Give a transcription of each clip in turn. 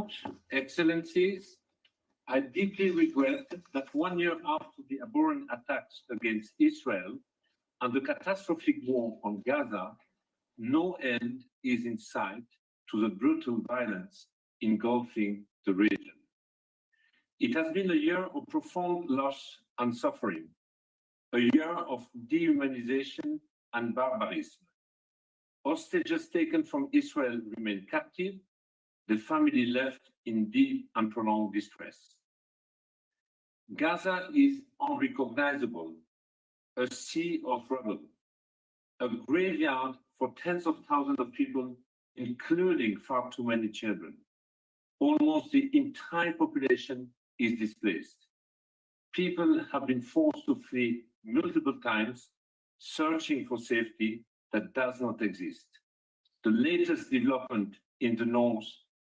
President, Excellencies, I deeply regret that 1 year after the abhorrent attacks against Israel and the catastrophic war on Gaza, no end is in sight to the brutal violence engulfing the region. It has been a year of profound loss and suffering, a year of dehumanization and barbarism. Hostages taken from Israel remain captive, the family left in deep and prolonged distress. Gaza is unrecognizable, a sea of rubble, a graveyard for tens of thousands of people, including far too many children. Almost the entire population is displaced. People have been forced to flee multiple times, searching for safety that does not exist. The latest development in the north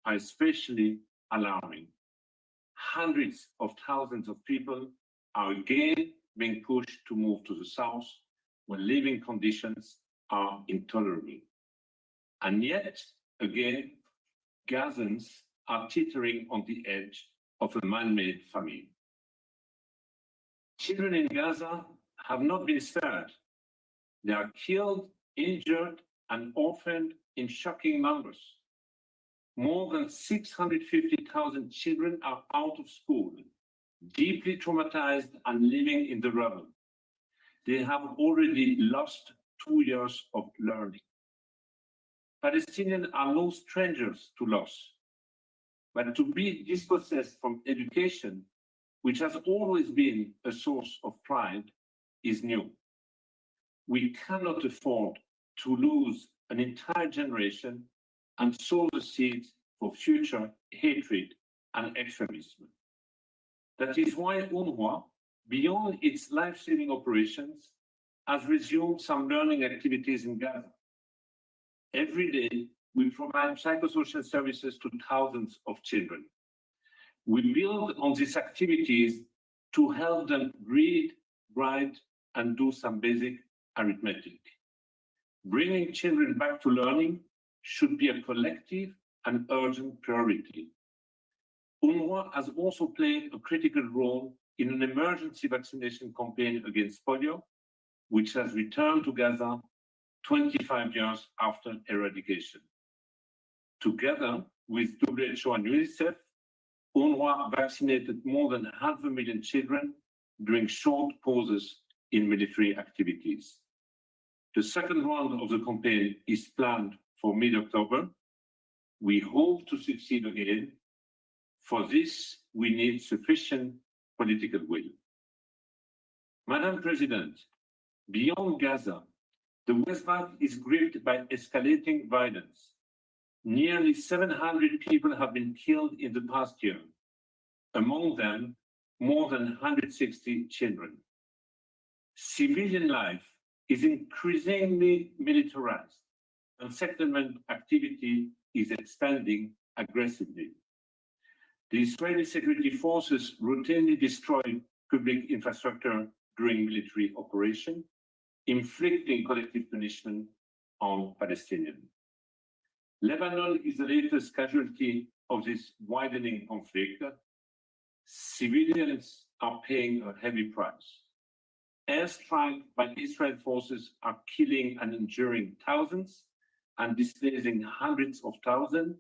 are especially alarming. Hundreds of thousands of people are again being pushed to move to the south, where living conditions are intolerable. And yet, again, Gazans are teetering on the edge of a man-made famine. Children in Gaza have not been spared. They are killed, injured, and orphaned in shocking numbers. More than 650,000 children are out of school, deeply traumatized and living in the rubble. They have already lost 2 years of learning. Palestinians are no strangers to loss, but to be dispossessed from education, which has always been a source of pride, is new. We cannot afford to lose an entire generation and sow the seeds for future hatred and extremism. That is why UNRWA, beyond its life-saving operations, has resumed some learning activities in Gaza. Every day, we provide psychosocial services to thousands of children. We build on these activities to help them read, write, and do some basic arithmetic. Bringing children back to learning should be a collective and urgent priority. UNRWA has also played a critical role in an emergency vaccination campaign against polio, which has returned to Gaza 25 years after eradication. Together with WHO and UNICEF, UNRWA vaccinated more than 500,000 children during short pauses in military activities. The second round of the campaign is planned for mid-October. We hope to succeed again. For this, we need sufficient political will. Madam President, beyond Gaza, the West Bank is gripped by escalating violence. Nearly 700 people have been killed in the past year, among them more than 160 children. Civilian life is increasingly militarized, and settlement activity is expanding aggressively. The Israeli security forces routinely destroy public infrastructure during military operation, inflicting collective punishment on Palestinians. Lebanon is the latest casualty of this widening conflict. Civilians are paying a heavy price. Airstrikes by Israel forces are killing and injuring thousands and displacing hundreds of thousands,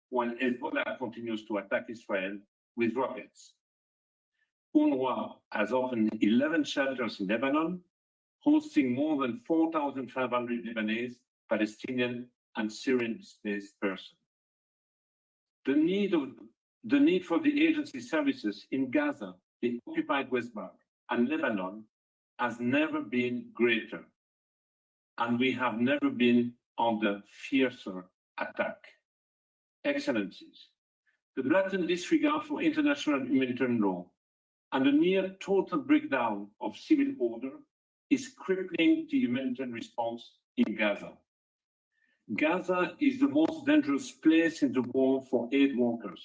while Hezbollah continues to attack Israel with rockets. UNRWA has opened 11 shelters in Lebanon, hosting more than 4,500 Lebanese, Palestinian, and Syrian displaced persons. The need for the agency services in Gaza, the occupied West Bank, and Lebanon has never been greater, and we have never been under fiercer attack. Excellencies, the blatant disregard for international humanitarian law and the near total breakdown of civil order is crippling the humanitarian response in Gaza. Gaza is the most dangerous place in the world for aid workers.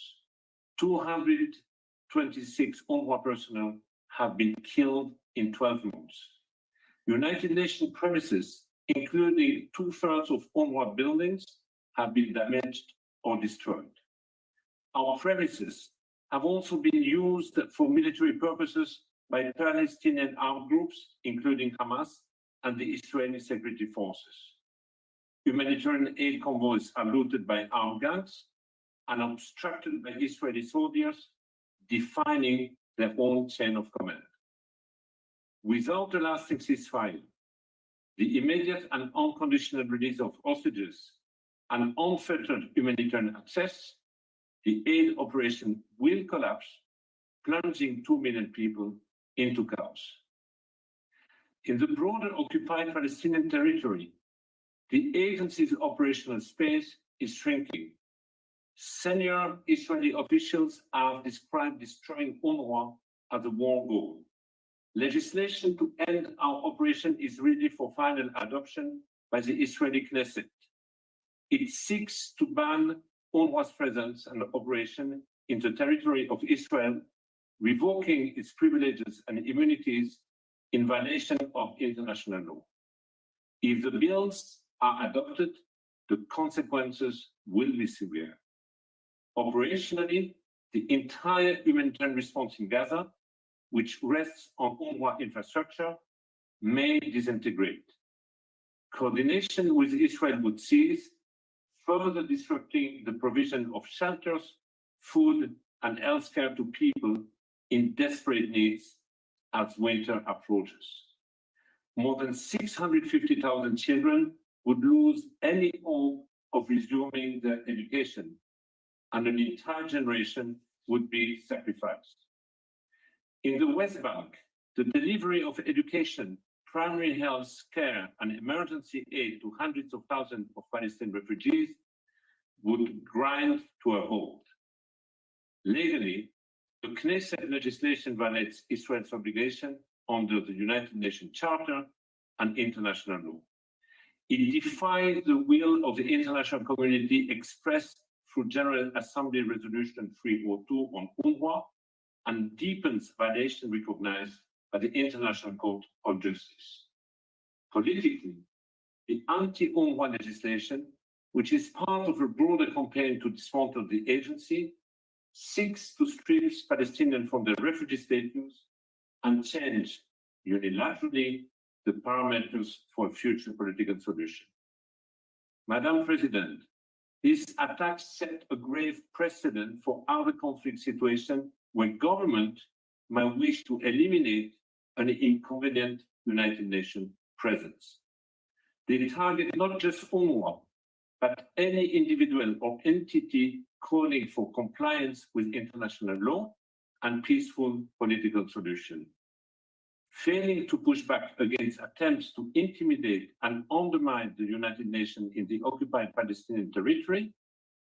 226 UNRWA personnel have been killed in 12 months. United Nations premises, including 2/3 of UNRWA buildings, have been damaged or destroyed. our premises have also been used for military purposes by Palestinian armed groups, including Hamas and the Israeli security forces. Humanitarian aid convoys are looted by armed gangs and obstructed by Israeli soldiers, defining their own chain of command. Without a lasting ceasefire, the immediate and unconditional release of hostages and unfettered humanitarian access, the aid operation will collapse, plunging 2 million people into chaos. In the broader occupied Palestinian territory, the agency's operational space is shrinking. Senior Israeli officials have described destroying UNRWA as a war goal. Legislation to end our operation is ready for final adoption by the Israeli Knesset. It seeks to ban UNRWA's presence and operation in the territory of Israel, revoking its privileges and immunities in violation of international law. If the bills are adopted, the consequences will be severe. Operationally, the entire humanitarian response in Gaza, which rests on UNRWA infrastructure, may disintegrate. Coordination with Israel would cease, further disrupting the provision of shelters, food, and healthcare to people in desperate needs as winter approaches. More than 650,000 children would lose any hope of resuming their education, and an entire generation would be sacrificed. In the West Bank, the delivery of education, primary health care, and emergency aid to hundreds of thousands of Palestinian refugees would grind to a halt. Legally, the Knesset legislation violates Israel's obligation under the United Nations Charter and international law. It defies the will of the international community expressed through General Assembly Resolution 302 on UNRWA and deepens violation recognized by the International Court of Justice. Politically, the anti-UNRWA legislation, which is part of a broader campaign to dismantle the agency, seeks to strip Palestinians from their refugee status and change unilaterally the parameters for a future political solution. Madam President, these attacks set a grave precedent for other conflict situations where government might wish to eliminate an inconvenient United Nations presence. They target not just UNRWA, but any individual or entity calling for compliance with international law and peaceful political solution. Failing to push back against attempts to intimidate and undermine the United Nations in the occupied Palestinian territory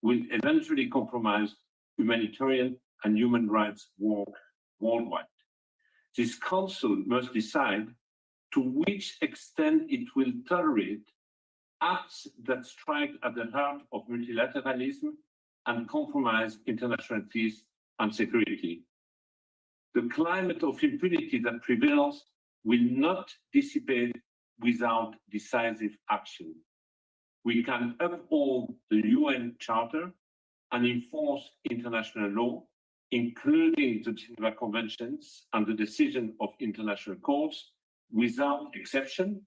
will eventually compromise humanitarian and human rights work worldwide. This Council must decide to which extent it will tolerate acts that strike at the heart of multilateralism and compromise international peace and security. The climate of impunity that prevails will not dissipate without decisive action. We can uphold the UN Charter and enforce international law, including the Geneva Conventions and the decision of international courts without exception,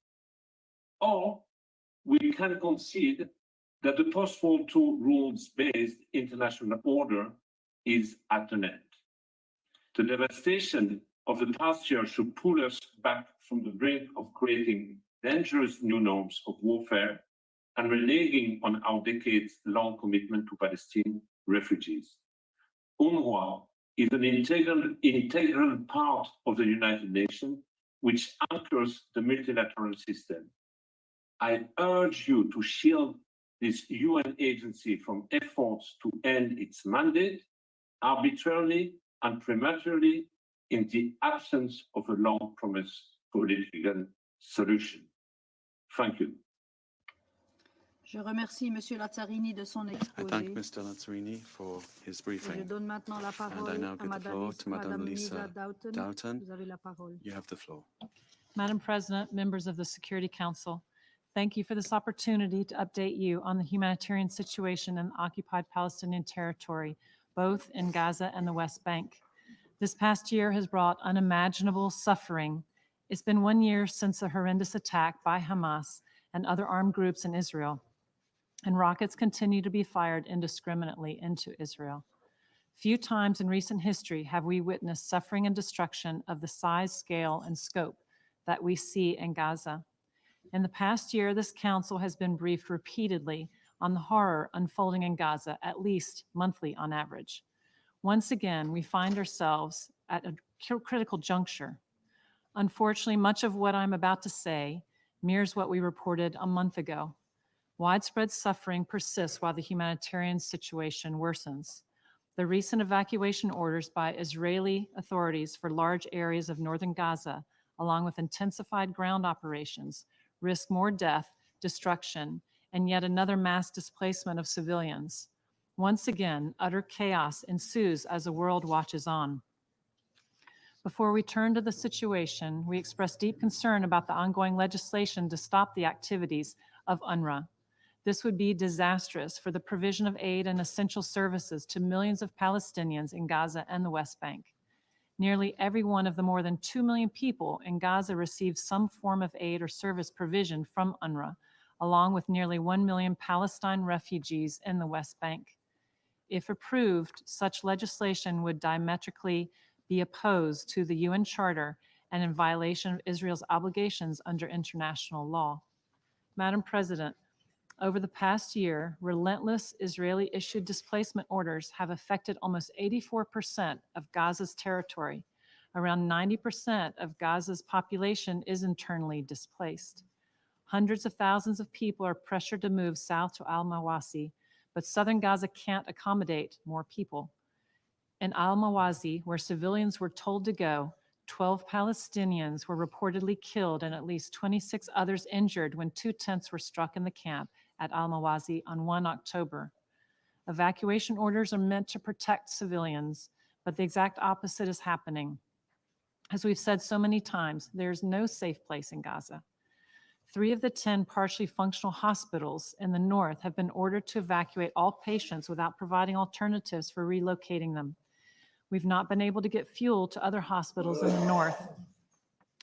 or we can concede that the post-World II rules-based international order is at an end. The devastation of the past year should pull us back from the brink of creating dangerous new norms of warfare and reneging on our decades-long commitment to Palestinian refugees. UNRWA is an integral part of the United Nations, which anchors the multilateral system. I urge you to shield this UN agency from efforts to end its mandate arbitrarily and prematurely in the absence of a long-promised political solution. Thank you. Je remercie Monsieur Lazzarini de son exposé. I thank Mr. Lazzarini for his Je briefing. donne maintenant la parole And I now à give the floor to Madame Lisa Lisa Doughton. Vous avez la parole. You have the floor. Madam President, members of the Security Council, thank you for this opportunity to update you on the humanitarian situation in the occupied Palestinian territory, both in Gaza and the West Bank. This past year has brought unimaginable suffering. It's been 1 year since a horrendous attack by Hamas and other armed groups in Israel, and rockets continue to be fired indiscriminately into Israel. Few times in recent history have we witnessed suffering and destruction of the size, scale, and scope that we see in Gaza. In the past year, this council has been briefed repeatedly on the horror unfolding in Gaza, at least monthly on average. Once again, we find ourselves at a critical juncture. Unfortunately, much of what I'm about to say mirrors what we reported a month ago. Widespread suffering persists while the humanitarian situation worsens. The recent evacuation orders by Israeli authorities for large areas of northern Gaza, along with intensified ground operations, risk more death, destruction, and yet another mass displacement of civilians. Once again, utter chaos ensues as the world watches on. Before we turn to the situation, we express deep concern about the ongoing legislation to stop the activities of UNRWA. This would be disastrous for the provision of aid and essential services to millions of Palestinians in Gaza and the West Bank. Nearly every one of the more than 2 million people in Gaza receives some form of aid or service provision from UNRWA, along with nearly 1 million Palestine refugees in the West Bank. If approved, such legislation would diametrically be opposed to the UN Charter and in violation of Israel's obligations under international law. Madam President, over the past year, relentless Israeli-issued displacement orders have affected almost 84% of Gaza's territory. Around 90% of Gaza's population is internally displaced. Hundreds of thousands of people are pressured to move south to Al-Mawasi, but southern Gaza can't accommodate more people. In Al-Mawasi, where civilians were told to go, 12 Palestinians were reportedly killed and at least 26 others injured when 2 tents were struck in the camp at Al-Mawasi on 1 October. Evacuation orders are meant to protect civilians, but the exact opposite is happening. As we've said so many times, there's no safe place in Gaza. 3 of the 10 partially functional hospitals in the north have been ordered to evacuate all patients without providing alternatives for relocating them. We've not been able to get fuel to other hospitals in the north.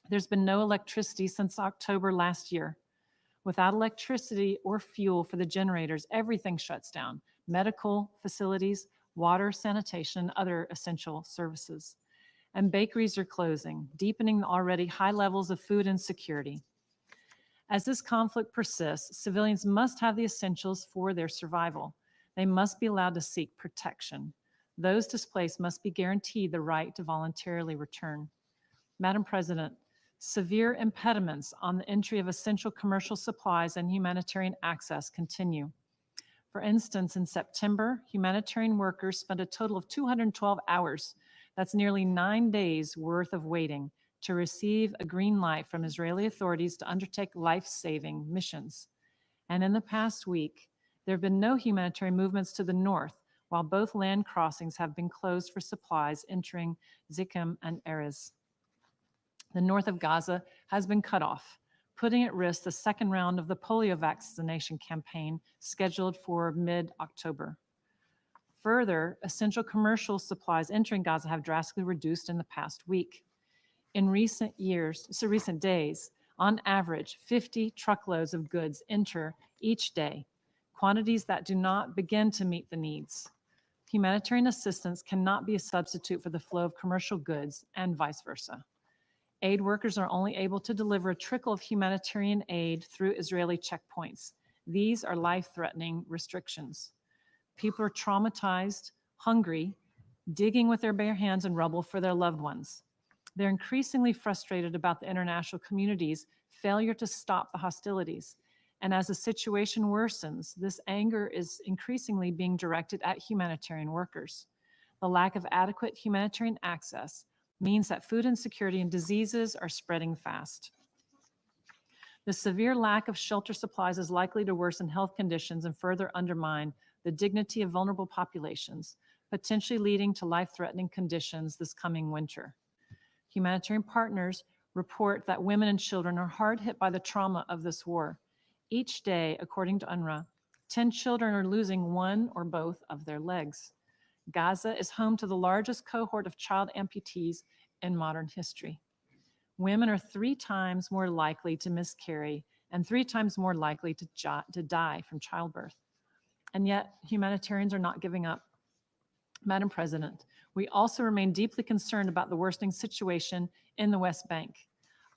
There's been no electricity since October last year. Without electricity or fuel for the generators, everything shuts down: medical facilities, water, sanitation, and other essential services. And bakeries are closing, deepening the already high levels of food insecurity. As this conflict persists, civilians must have the essentials for their survival. They must be allowed to seek protection. Those displaced must be guaranteed the right to voluntarily return. Madam President, severe impediments on the entry of essential commercial supplies and humanitarian access continue. For instance, in September, humanitarian workers spent a total of 212 hours, that's nearly 9 days worth of waiting, to receive a green light from Israeli authorities to undertake life-saving missions. And in the past week, there have been no humanitarian movements to the north, while both land crossings have been closed for supplies entering Zikim and Erez. The north of Gaza has been cut off, putting at risk the second round of the polio vaccination campaign scheduled for mid-October. Further, essential commercial supplies entering Gaza have drastically reduced in the past week. In recent days, on average, 50 truckloads of goods enter each day, quantities that do not begin to meet the needs. Humanitarian assistance cannot be a substitute for the flow of commercial goods and vice versa. Aid workers are only able to deliver a trickle of humanitarian aid through Israeli checkpoints. These are life-threatening restrictions. People are traumatized, hungry, digging with their bare hands in rubble for their loved ones. They're increasingly frustrated about the international community's failure to stop the hostilities. And as the situation worsens, this anger is increasingly being directed at humanitarian workers. The lack of adequate humanitarian access means that food insecurity and diseases are spreading fast. The severe lack of shelter supplies is likely to worsen health conditions and further undermine the dignity of vulnerable populations, potentially leading to life-threatening conditions this coming winter. Humanitarian partners report that women and children are hard hit by the trauma of this war. Each day, according to UNRWA, 10 children are losing one or both of their legs. Gaza is home to the largest cohort of child amputees in modern history. Women are 3 times more likely to miscarry and 3 times more likely to die from childbirth. And yet, humanitarians are not giving up. Madam President, we also remain deeply concerned about the worsening situation in the West Bank.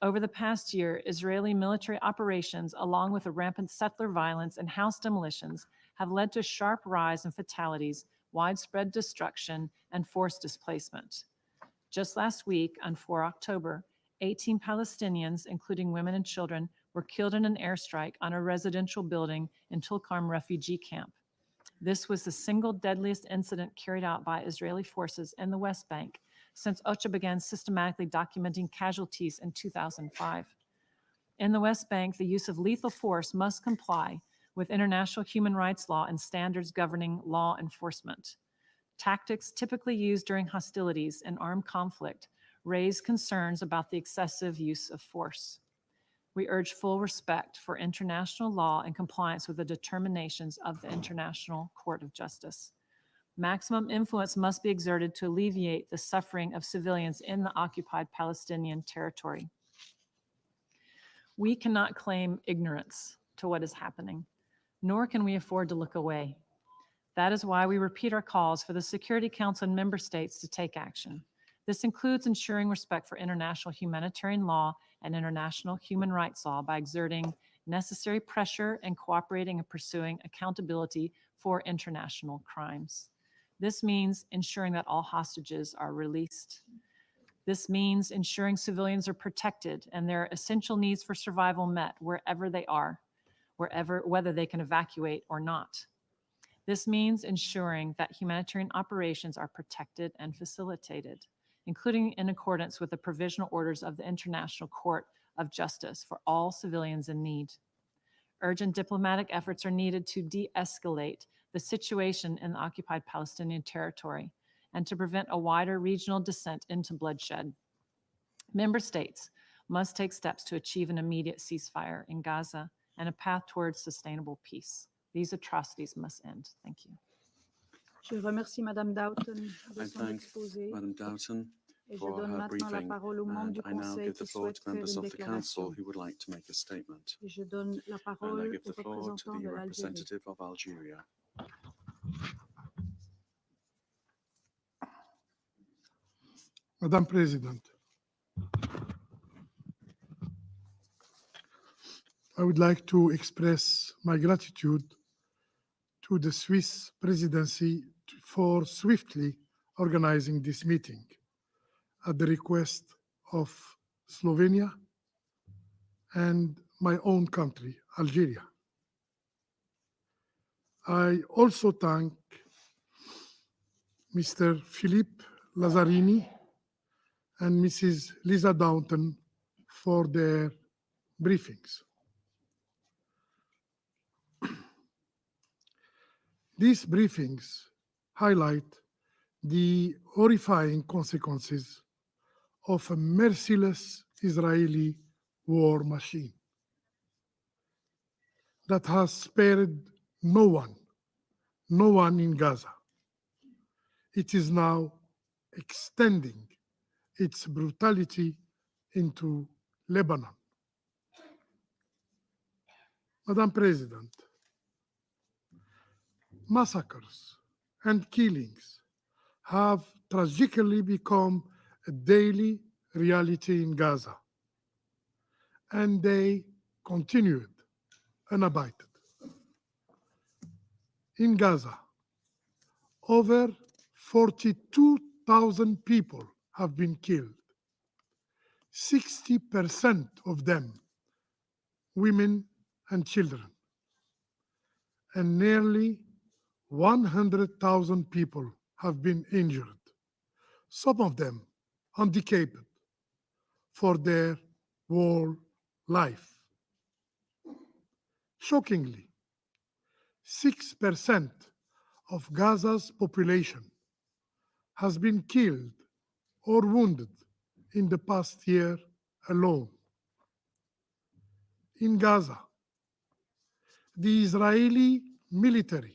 Over the past year, Israeli military operations, along with the rampant settler violence and house demolitions, have led to a sharp rise in fatalities, widespread destruction, and forced displacement. Just last week, on 4 October, 18 Palestinians, including women and children, were killed in an airstrike on a residential building in Tulkarm refugee camp. This was the single deadliest incident carried out by Israeli forces in the West Bank since OCHA began systematically documenting casualties in 2005. In the West Bank, the use of lethal force must comply with international human rights law and standards governing law enforcement. Tactics typically used during hostilities and armed conflict raise concerns about the excessive use of force. We urge full respect for international law and compliance with the determinations of the International Court of Justice. Maximum influence must be exerted to alleviate the suffering of civilians in the occupied Palestinian territory. We cannot claim ignorance to what is happening, nor can we afford to look away. That is why we repeat our calls for the Security Council and member states to take action. This includes ensuring respect for international humanitarian law and international human rights law by exerting necessary pressure and cooperating and pursuing accountability for international crimes. This means ensuring that all hostages are released. This means ensuring civilians are protected and their essential needs for survival met wherever they are, whether they can evacuate or not. This means ensuring that humanitarian operations are protected and facilitated, including in accordance with the provisional orders of the International Court of Justice for all civilians in need. Urgent diplomatic efforts are needed to de-escalate the situation in the occupied Palestinian territory and to prevent a wider regional descent into bloodshed. Member states must take steps to achieve an immediate ceasefire in Gaza and a path towards sustainable peace. These atrocities must end. Thank you. Je remercie Madame Doughton de I son thank exposé Madam Doughton et je for donne her maintenant la briefing, parole aux membres du and I now Conseil give the qui floor to souhaitent faire members une of the Council déclaration. who would like to make a statement. Et je donne la And I parole give au the floor to représentant the de l'Algérie. representative of Algeria. Madam President, I would like to express my gratitude to the Swiss presidency for swiftly organizing this meeting at the request of Slovenia and my own country, Algeria. I also thank Mr. Philippe Lazzarini and Mrs. Lisa Doughton for their briefings. These briefings highlight the horrifying consequences of a merciless Israeli war machine that has spared no one in Gaza. It is now extending its brutality into Lebanon. Madam President, massacres and killings have tragically become a daily reality in Gaza, and they continued unabated. In Gaza, over 42,000 people have been killed, 60% of them women and children, and nearly 100,000 people have been injured, some of them handicapped for their whole life. Shockingly, 6% of Gaza's population has been killed or wounded in the past year alone. In Gaza, the Israeli military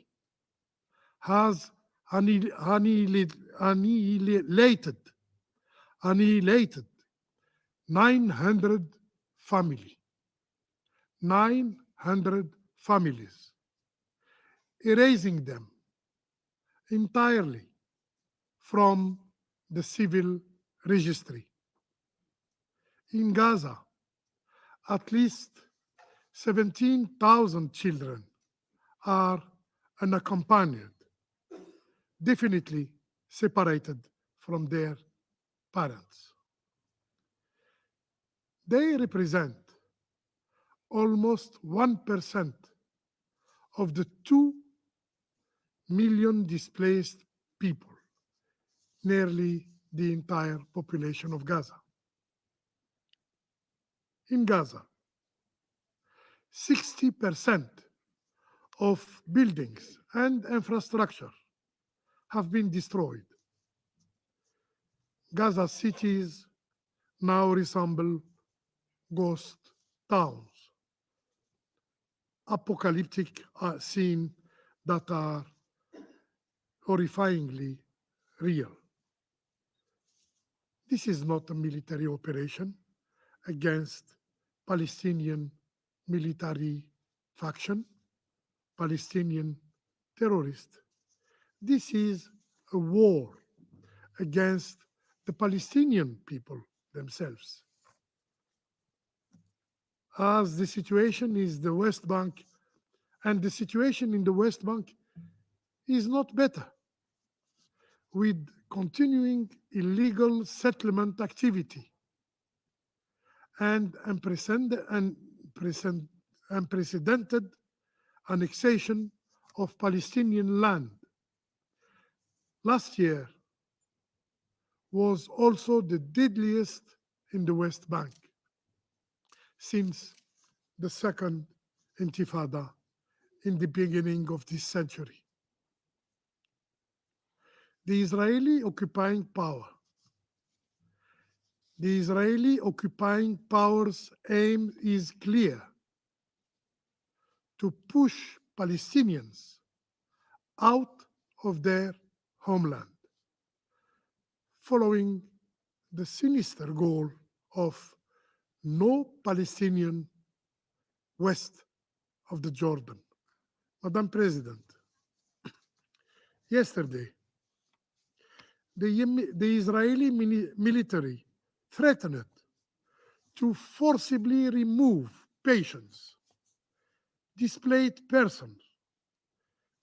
has annihilated 900 family, 900 families, erasing them entirely from the civil registry. In Gaza, at least 17,000 children are unaccompanied, definitely separated from their parents. They represent almost 1% of the 2 million displaced people, nearly the entire population of Gaza. In Gaza, 60% of buildings and infrastructure have been destroyed. Gaza cities now resemble ghost towns, apocalyptic scenes that are horrifyingly real. This is not a military operation against Palestinian military faction, Palestinian terrorists. This is a war against the Palestinian people themselves. As the situation is the West Bank, and the situation in the West Bank is not better, with continuing illegal settlement activity and unprecedented annexation of Palestinian land. Last year was also the deadliest in the West Bank since the Second Intifada in the beginning of this century. The Israeli occupying power's aim is clear: to push Palestinians out of their homeland, following the sinister goal of no Palestinian west of the Jordan. Madam President, yesterday, the Israeli military threatened to forcibly remove patients, displaced persons,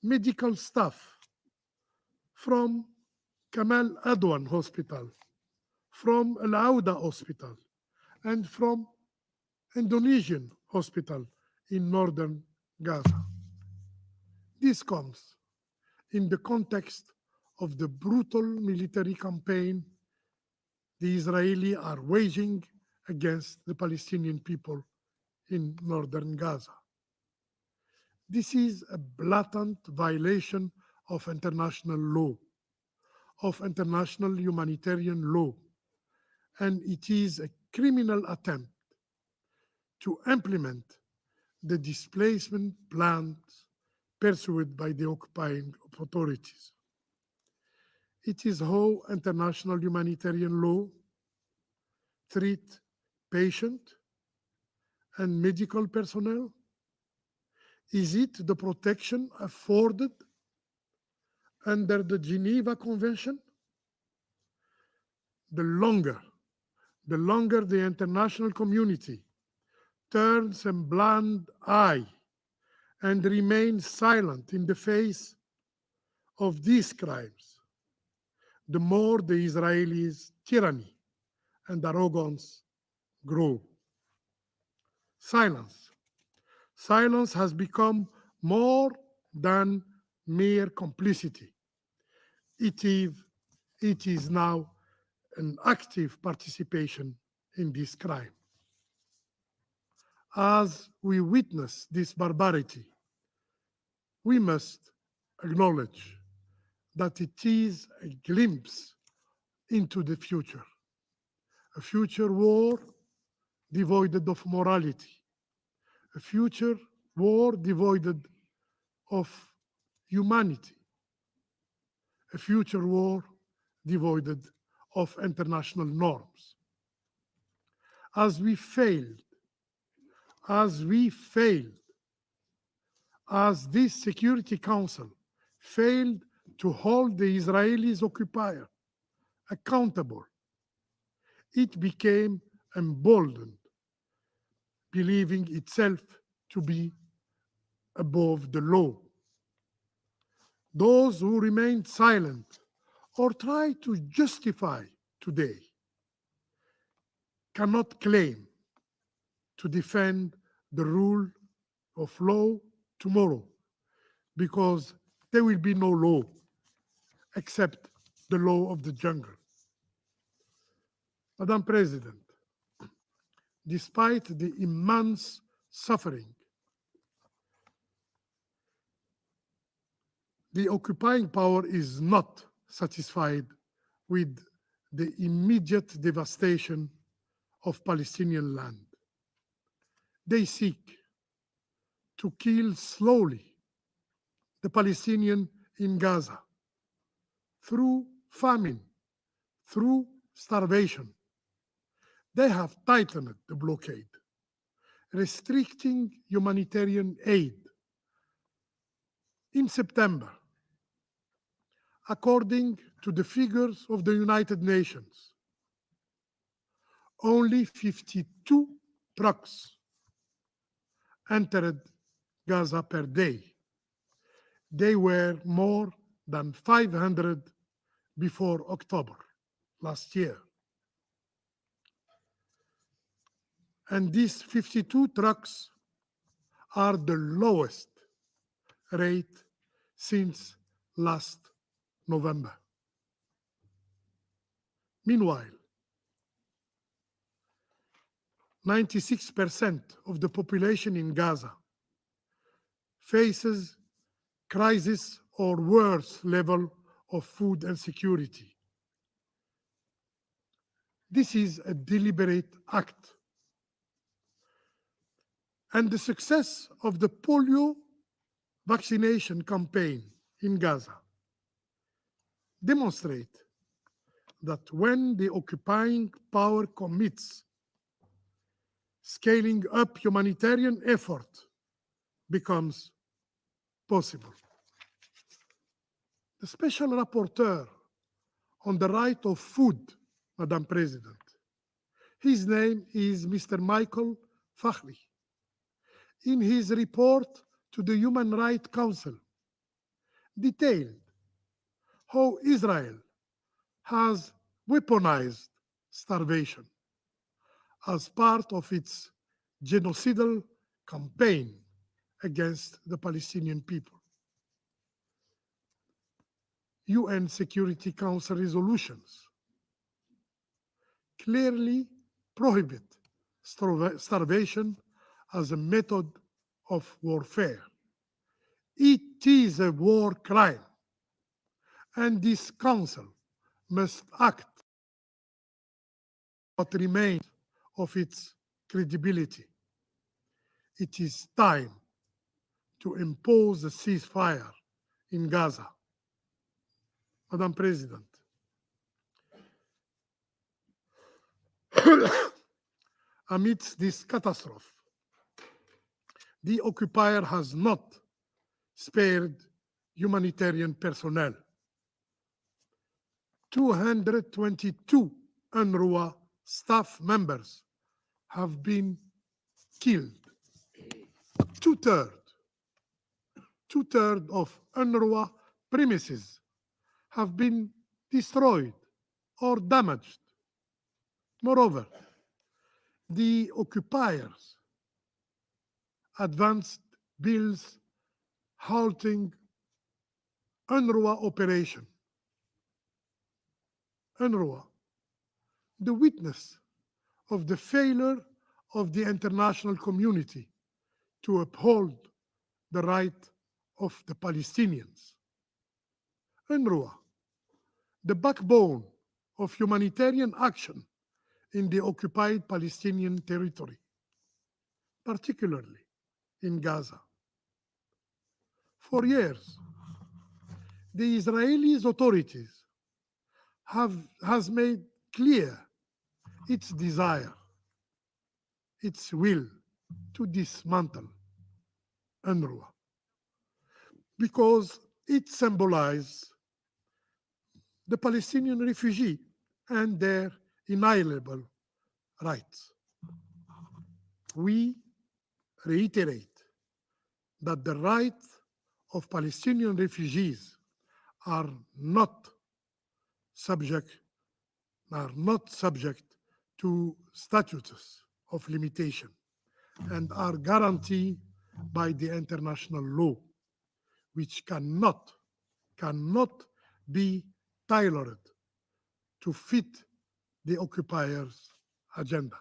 medical staff from Kamal Adwan Hospital, from Al Auda Hospital, and from Indonesian hospital in northern Gaza. This comes in the context of the brutal military campaign the Israelis are waging against the Palestinian people in northern Gaza. This is a blatant violation of international law, of international humanitarian law, and it is a criminal attempt to implement the displacement plans pursued by the occupying authorities. It is how international humanitarian law treat patient and medical personnel. Is it the protection afforded under the Geneva Convention? The longer the international community turns a blind eye and remains silent in the face of these crimes, the more the Israelis' tyranny and arrogance grow. Silence has become more than mere complicity. It is now an active participation in this crime. As we witness this barbarity, we must acknowledge that it is a glimpse into the future, a future war devoid of morality, a future war devoid of humanity, a future war devoid of international norms. As we failed, as this Security Council failed to hold the Israeli occupier accountable, it became emboldened, believing itself to be above the law. Those who remained silent or try to justify today cannot claim to defend the rule of law tomorrow, because there will be no law except the law of the jungle. Madam President, despite the immense suffering, the occupying power is not satisfied with the immediate devastation of Palestinian land. They seek to kill slowly the Palestinian in Gaza through famine, through starvation. They have tightened the blockade, restricting humanitarian aid. In September, according to the figures of the United Nations, only 52 trucks entered Gaza per day. They were more than 500 before October last year. And these 52 trucks are the lowest rate since last November. Meanwhile, 96% of the population in Gaza faces crisis or worse level of food insecurity. This is a deliberate act. And the success of the polio vaccination campaign in Gaza demonstrate that when the occupying power commits, scaling up humanitarian effort becomes possible. The Special Rapporteur on the right of food, Madam President, his name is Mr. Michael Fahmy. In his report to the Human Rights Council, detailed how Israel has weaponized starvation as part of its genocidal campaign against the Palestinian people. UN Security Council resolutions clearly prohibit starvation as a method of warfare. It is a war crime, and this council must act what remains of its credibility. It is time to impose a ceasefire in Gaza. Madam President, amidst this catastrophe, the occupier has not spared humanitarian personnel. 222 UNRWA staff members have been killed. Two-thirds of UNRWA premises have been destroyed or damaged. Moreover, the occupiers advanced bills halting UNRWA operation. UNRWA, the witness of the failure of the international community to uphold the right of the Palestinians. UNRWA, the backbone of humanitarian action in the occupied Palestinian territory, particularly in Gaza. For years, the Israeli authorities has made clear its desire, its will to dismantle UNRWA because it symbolizes the Palestinian refugee and their inalienable rights. We reiterate that the rights of Palestinian refugees are not subject to statutes of limitation and are guaranteed by the international law, which cannot be tailored to fit the occupiers' agenda.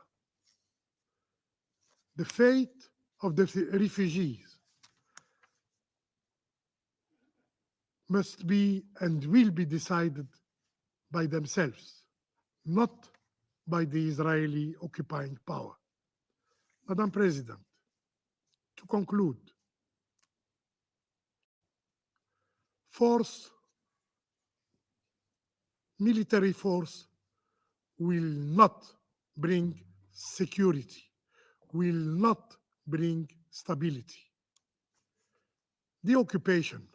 The fate of the refugees must be and will be decided by themselves, not by the Israeli occupying power. Madam President, to conclude, military force will not bring security, will not bring stability. The occupation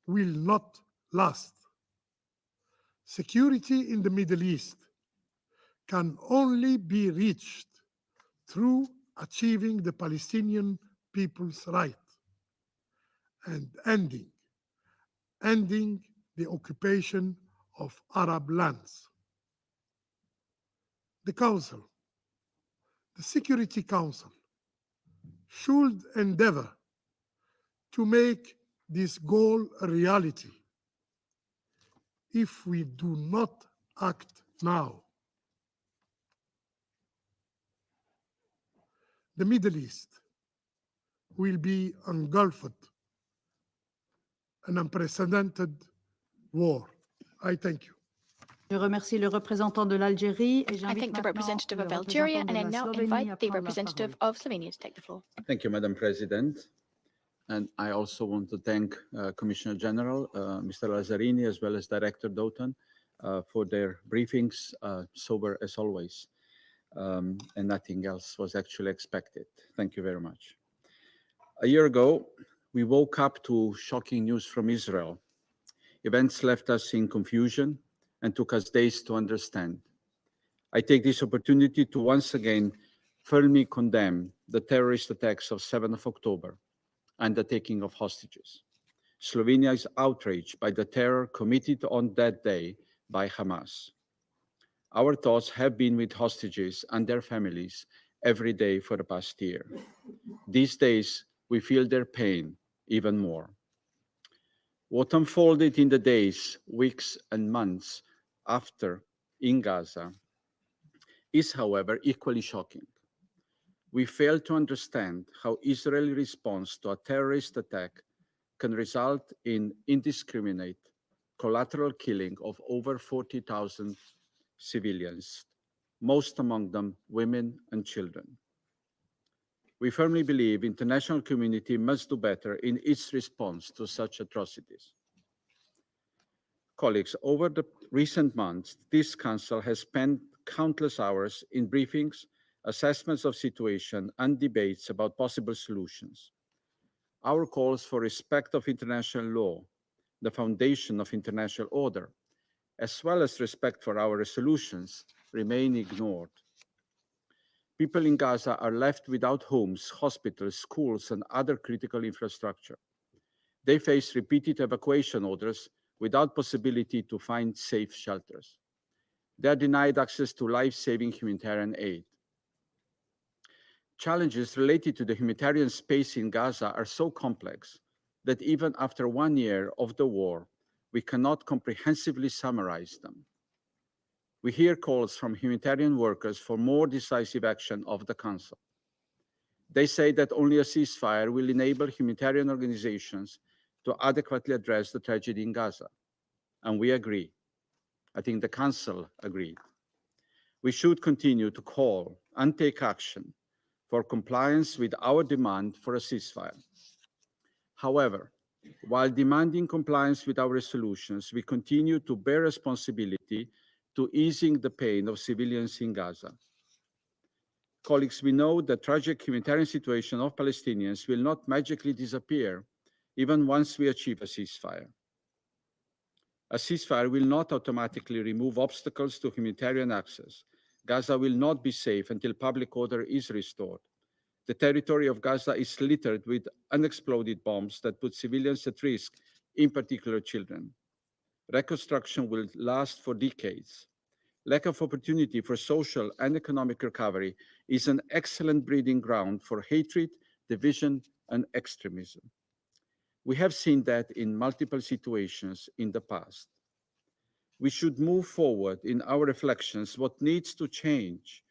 will not last. Security in the Middle East can only be reached through achieving the Palestinian people's right and ending the occupation of Arab lands. The Security Council, should endeavor to make this goal a reality. If we do not act now, the Middle East will be engulfed in an unprecedented war. I thank you. Je remercie le représentant de l'Algérie et I j'invite thank the maintenant representative le of Algeria, représentant and de I la now Slovénie invite à the prendre la representative parole. of Slovenia to take the floor. Thank you, Madam President. And I also want to thank Commissioner General, Mr. Lazzarini, as well as Director Doughton for their briefings, sober as always. And nothing else was actually expected. Thank you very much. A year ago, we woke up to shocking news from Israel. Events left us in confusion and took us days to understand. I take this opportunity to once again firmly condemn the terrorist attacks of 7th of October and the taking of hostages. Slovenia is outraged by the terror committed on that day by Hamas. Our thoughts have been with hostages and their families every day for the past year. These days, we feel their pain even more. What unfolded in the days, weeks, and months after in Gaza is, however, equally shocking. We fail to understand how Israeli response to a terrorist attack can result in indiscriminate collateral killing of over 40,000 civilians, most among them women and children. We firmly believe the international community must do better in its response to such atrocities. Colleagues, over the recent months, this Council has spent countless hours in briefings, assessments of situation, and debates about possible solutions. Our calls for respect of international law, the foundation of international order, as well as respect for our resolutions, remain ignored. People in Gaza are left without homes, hospitals, schools, and other critical infrastructure. They face repeated evacuation orders without possibility to find safe shelters. They are denied access to life-saving humanitarian aid. Challenges related to the humanitarian space in Gaza are so complex that even after 1 year of the war, we cannot comprehensively summarize them. We hear calls from humanitarian workers for more decisive action of the Council. They say that only a ceasefire will enable humanitarian organizations to adequately address the tragedy in Gaza. And we agree. I think the Council agreed. We should continue to call and take action for compliance with our demand for a ceasefire. However, While demanding compliance with our resolutions, we continue to bear responsibility to easing the pain of civilians in Gaza. Colleagues, we know the tragic humanitarian situation of Palestinians will not magically disappear even once we achieve a ceasefire. A ceasefire will not automatically remove obstacles to humanitarian access. Gaza will not be safe until public order is restored. The territory of Gaza is littered with unexploded bombs that put civilians at risk, in particular children. Reconstruction will last for decades. Lack of opportunity for social and economic recovery is an excellent breeding ground for hatred, division, and extremism. We have seen that in multiple situations in the past. We should move forward in our reflections what needs to change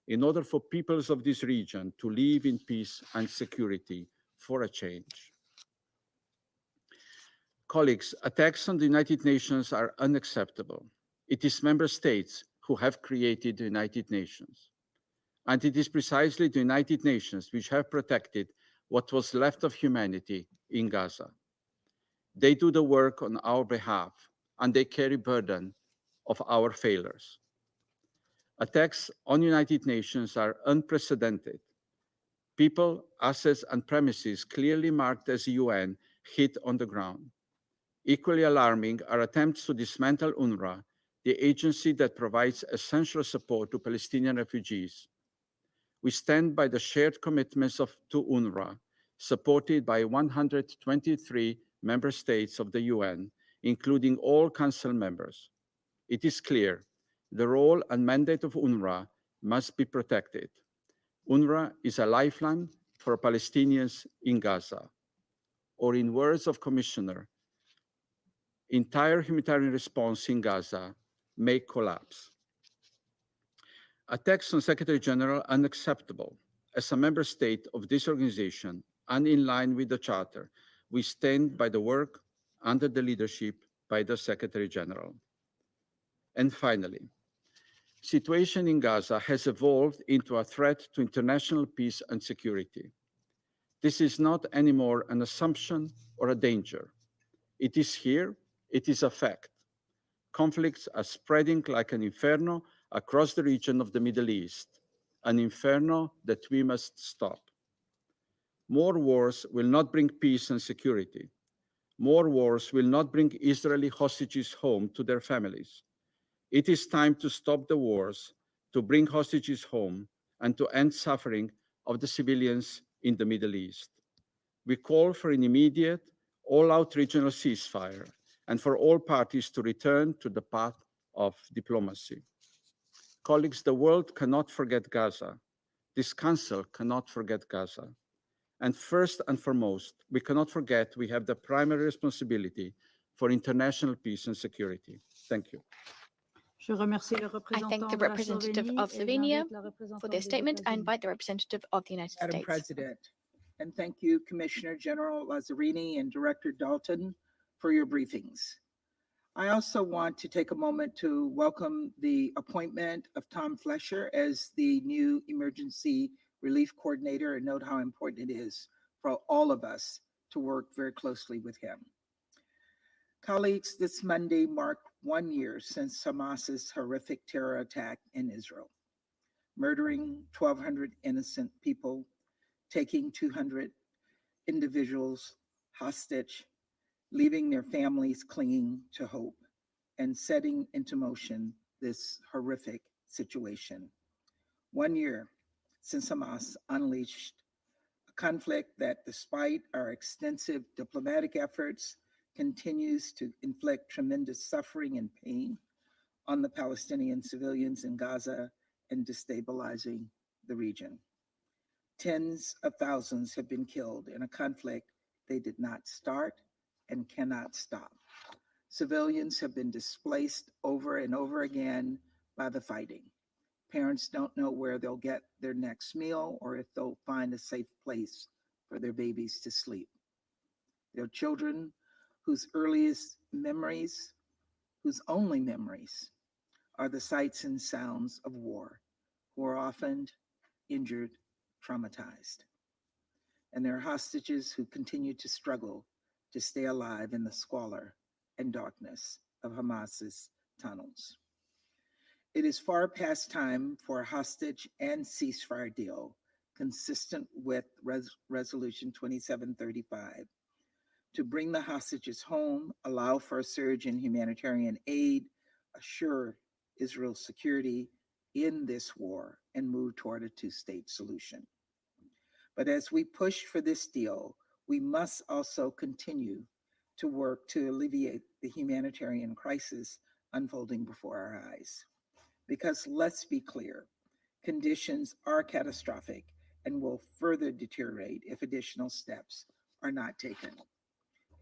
in order for peoples of this region to live in peace and security for a change. Colleagues, attacks on the United Nations are unacceptable. It is member states who have created the United Nations. And it is precisely the United Nations which have protected what was left of humanity in Gaza. They do the work on our behalf, and they carry burden of our failures. Attacks on United Nations are unprecedented. People, assets, and premises clearly marked as UN hit on the ground. Equally alarming are attempts to dismantle UNRWA, the agency that provides essential support to Palestinian refugees. We stand by the shared commitments to UNRWA, supported by 123 member states of the UN, including all council members. It is clear the role and mandate of UNRWA must be protected. UNRWA is a lifeline for Palestinians in Gaza. Or in words of Commissioner, entire humanitarian response in Gaza may collapse. Attacks on Secretary-General are unacceptable. As a member state of this organization and in line with the Charter, we stand by the work under the leadership by the Secretary-General. And finally, situation in Gaza has evolved into a threat to international peace and security. This is not anymore an assumption or a danger. It is here, it is a fact. Conflicts are spreading like an inferno across the region of the Middle East, an inferno that we must stop. More wars will not bring peace and security. More wars will not bring Israeli hostages home to their families. It is time to stop the wars, to bring hostages home, and to end suffering of the civilians in the Middle East. We call for an immediate, all-out regional ceasefire and for all parties to return to the path of diplomacy. Colleagues, the world cannot forget Gaza. This Council cannot forget Gaza. And first and foremost, we cannot forget we have the primary responsibility for international peace and security. Thank you. Je remercie le I représentant thank the de la representative Slovénie of et Slovenia j'invite la for représentante their des statement. I États-Unis. invite the representative of the United Madam States. President, and thank you, Commissioner General Lazzarini and Director Dalton, for your briefings. I also want to take a moment to welcome the appointment of Tom Flesher as the new Emergency Relief Coordinator and note how important it is for all of us to work very closely with him. Colleagues, this Monday marked 1 year since Hamas's horrific terror attack in Israel, murdering 1,200 innocent people, taking 200 individuals hostage, leaving their families clinging to hope, and setting into motion this horrific situation. 1 year since Hamas unleashed a conflict that, despite our extensive diplomatic efforts, continues to inflict tremendous suffering and pain on the Palestinian civilians in Gaza and destabilizing the region. Tens of thousands have been killed in a conflict they did not start and cannot stop. Civilians have been displaced over and over again by the fighting. Parents don't know where they'll get their next meal or if they'll find a safe place for their babies to sleep. Their children whose earliest memories, whose only memories, are the sights and sounds of war, who are often injured, traumatized. And there are hostages who continue to struggle to stay alive in the squalor and darkness of Hamas's tunnels. It is far past time for a hostage and ceasefire deal consistent with Resolution 2735 to bring the hostages home, allow for a surge in humanitarian aid, assure Israel's security in this war, and move toward a two-state solution. But as we push for this deal, we must also continue to work to alleviate the humanitarian crisis unfolding before our eyes. Because let's be clear, conditions are catastrophic and will further deteriorate if additional steps are not taken.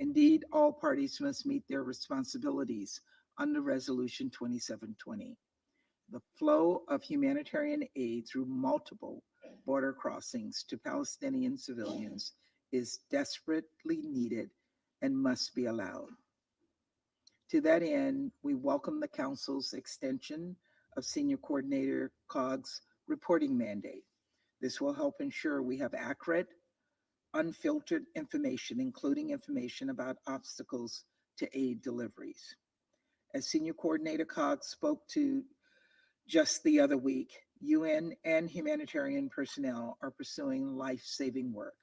Indeed, all parties must meet their responsibilities under Resolution 2720. The flow of humanitarian aid through multiple border crossings to Palestinian civilians is desperately needed and must be allowed. To that end, we welcome the Council's extension of Senior Coordinator COG's reporting mandate. This will help ensure we have accurate, unfiltered information, including information about obstacles to aid deliveries. As Senior Coordinator COG spoke to just the other week, UN and humanitarian personnel are pursuing life-saving work.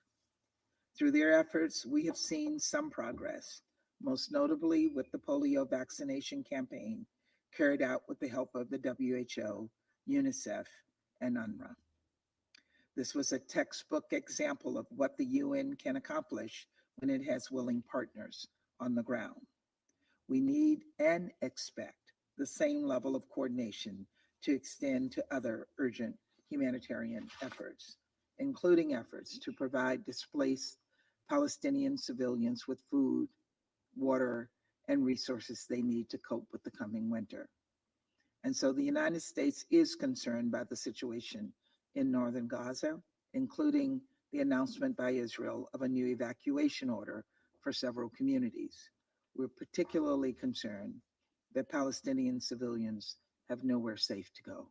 Through their efforts, we have seen some progress, most notably with the polio vaccination campaign carried out with the help of the WHO, UNICEF, and UNRWA. This was a textbook example of what the UN can accomplish when it has willing partners on the ground. We need and expect the same level of coordination to extend to other urgent humanitarian efforts, including efforts to provide displaced Palestinian civilians with food, water, and resources they need to cope with the coming winter. And so the United States is concerned by the situation in northern Gaza, including the announcement by Israel of a new evacuation order for several communities. We're particularly concerned that Palestinian civilians have nowhere safe to go.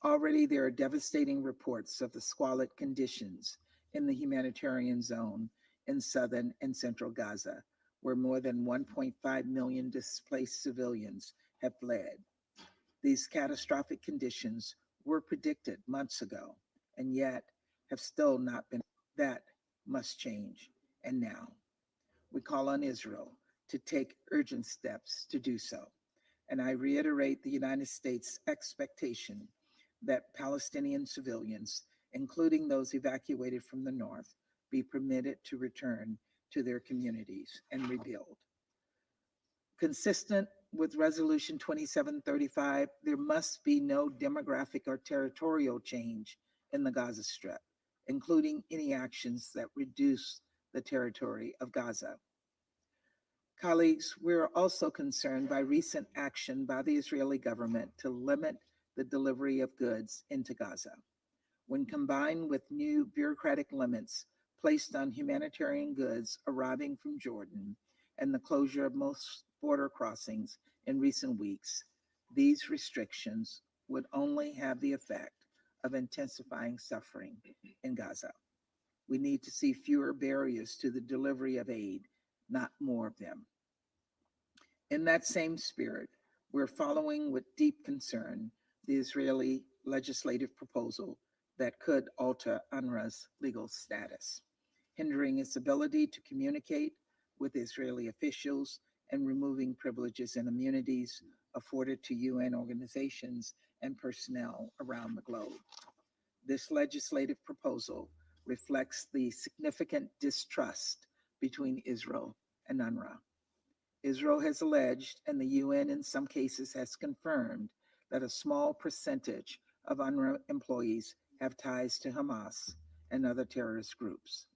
Already there are devastating reports of the squalid conditions in the humanitarian zone in southern and central Gaza, where more than 1.5 million displaced civilians have fled. These catastrophic conditions were predicted months ago, and yet have still not been. That must change, and now. We call on Israel to take urgent steps to do so. And I reiterate the United States' expectation that Palestinian civilians, including those evacuated from the north, be permitted to return to their communities and rebuild. Consistent with Resolution 2735, there must be no demographic or territorial change in the Gaza Strip, including any actions that reduce the territory of Gaza. Colleagues, we're also concerned by recent action by the Israeli government to limit the delivery of goods into Gaza. When combined with new bureaucratic limits placed on humanitarian goods arriving from Jordan and the closure of most border crossings in recent weeks, these restrictions would only have the effect of intensifying suffering in Gaza. We need to see fewer barriers to the delivery of aid, not more of them. In that same spirit, we're following with deep concern the Israeli legislative proposal that could alter UNRWA's legal status, hindering its ability to communicate with Israeli officials and removing privileges and immunities afforded to UN organizations and personnel around the globe. This legislative proposal reflects the significant distrust between Israel and UNRWA. Israel has alleged, and the UN in some cases has confirmed, that a small percentage of UNRWA employees have ties to Hamas and other terrorist groups.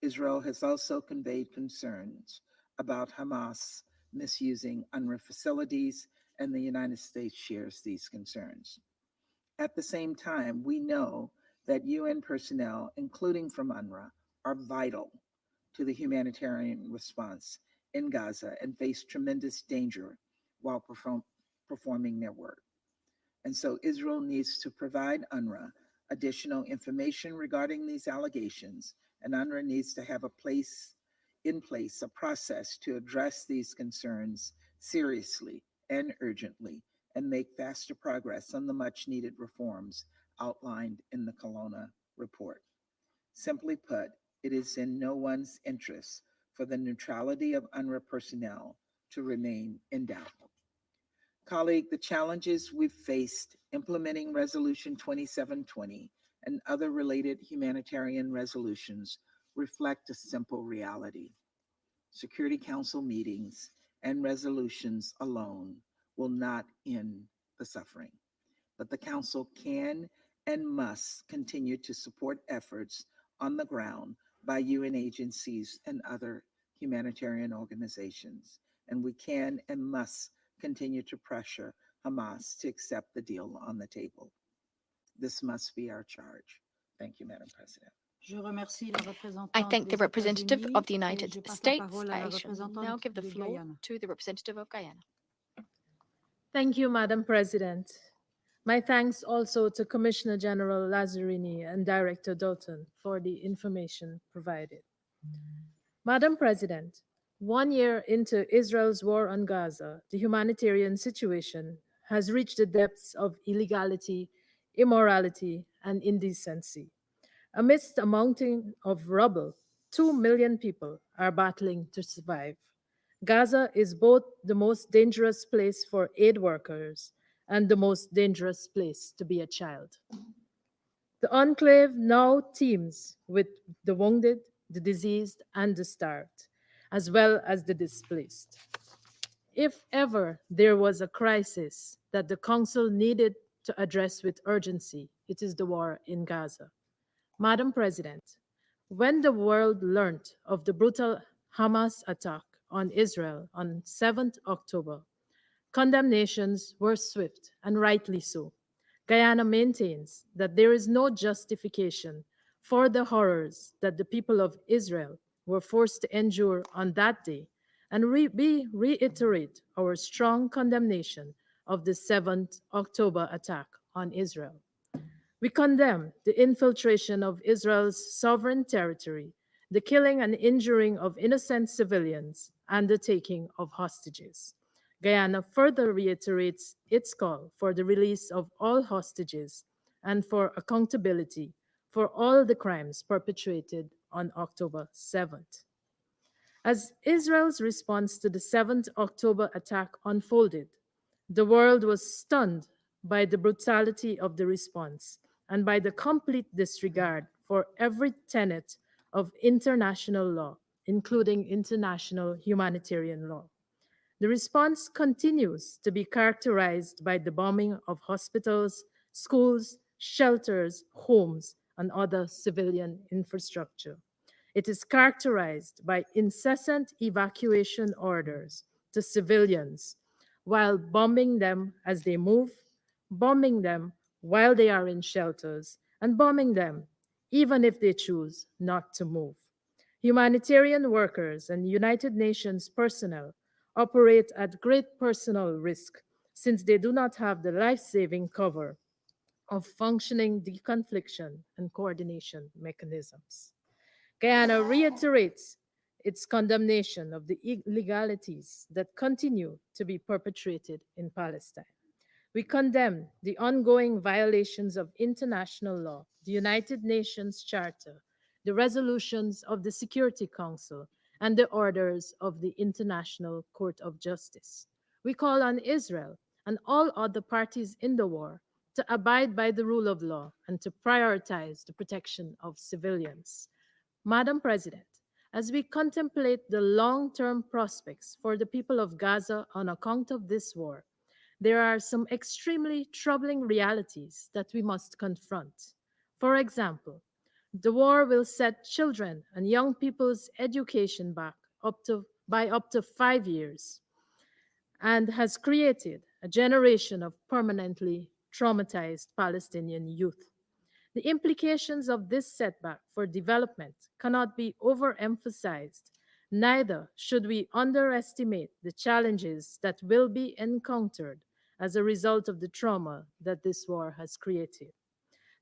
Israel has also conveyed concerns about Hamas misusing UNRWA facilities, and the United States shares these concerns. At the same time, we know that UN personnel, including from UNRWA, are vital to the humanitarian response in Gaza and face tremendous danger while performing their work. And so Israel needs to provide UNRWA additional information regarding these allegations, and UNRWA needs to have a place in place a process to address these concerns seriously and urgently and make faster progress on the much needed reforms outlined in the Kelowna report. Simply put, it is in no one's interest for the neutrality of UNRWA personnel to remain in doubt. Colleague, the challenges we've faced implementing Resolution 2720 and other related humanitarian resolutions reflect a simple reality. Security Council meetings and resolutions alone will not end the suffering, but the Council can and must continue to support efforts on the ground by UN agencies and other humanitarian organizations, and we can and must continue to pressure Hamas to accept the deal on the table. This must be our charge. Thank you, Madam President. Je remercie la représentante I thank the des representative États-Unis of the et United je passe la States. parole à la I shall now représentante give the de floor Guyana. to the representative of Guyana. Thank you, Madam President. My thanks also to Commissioner General Lazzarini and Director Dalton for the information provided. Madam President, 1 year into Israel's war on Gaza, the humanitarian situation has reached the depths of illegality, immorality, and indecency. Amidst a mountain of rubble, 2 million people are battling to survive. Gaza is both the most dangerous place for aid workers and the most dangerous place to be a child. The enclave now teems with the wounded, the diseased, and the starved, as well as the displaced. If ever there was a crisis that the Council needed to address with urgency, it is the war in Gaza. Madam President, when the world learned of the brutal Hamas attack on Israel on 7th October, condemnations were swift and rightly so. Guyana maintains that there is no justification for the horrors that the people of Israel were forced to endure on that day, and we reiterate our strong condemnation of the 7th October attack on Israel. We condemn the infiltration of Israel's sovereign territory, the killing and injuring of innocent civilians, and the taking of hostages. Guyana further reiterates its call for the release of all hostages and for accountability for all the crimes perpetrated on October 7th. As Israel's response to the 7th October attack unfolded, the world was stunned by the brutality of the response and by the complete disregard for every tenet of international law, including international humanitarian law. The response continues to be characterized by the bombing of hospitals, schools, shelters, homes, and other civilian infrastructure. It is characterized by incessant evacuation orders to civilians while bombing them as they move, bombing them while they are in shelters, and bombing them even if they choose not to move. Humanitarian workers and United Nations personnel operate at great personal risk since they do not have the life-saving cover of functioning deconfliction and coordination mechanisms. Guyana reiterates its condemnation of the illegalities that continue to be perpetrated in Palestine. We condemn the ongoing violations of international law, the United Nations Charter, the resolutions of the Security Council, and the orders of the International Court of Justice. We call on Israel and all other parties in the war to abide by the rule of law and to prioritize the protection of civilians. Madam President, as we contemplate the long-term prospects for the people of Gaza on account of this war, there are some extremely troubling realities that we must confront. For example, the war will set children and young people's education back by up to 5 years and has created a generation of permanently traumatized Palestinian youth. The implications of this setback for development cannot be overemphasized. Neither should we underestimate the challenges that will be encountered as a result of the trauma that this war has created.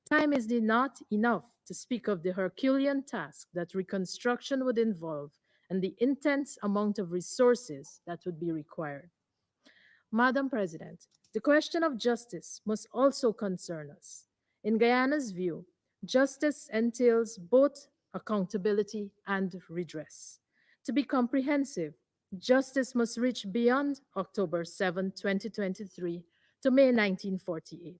Time is not enough to speak of the Herculean task that reconstruction would involve and the intense amount of resources that would be required. Madam President, the question of justice must also concern us. In Guyana's view, justice entails both accountability and redress. To be comprehensive, justice must reach beyond October 7, 2023 to May 1948.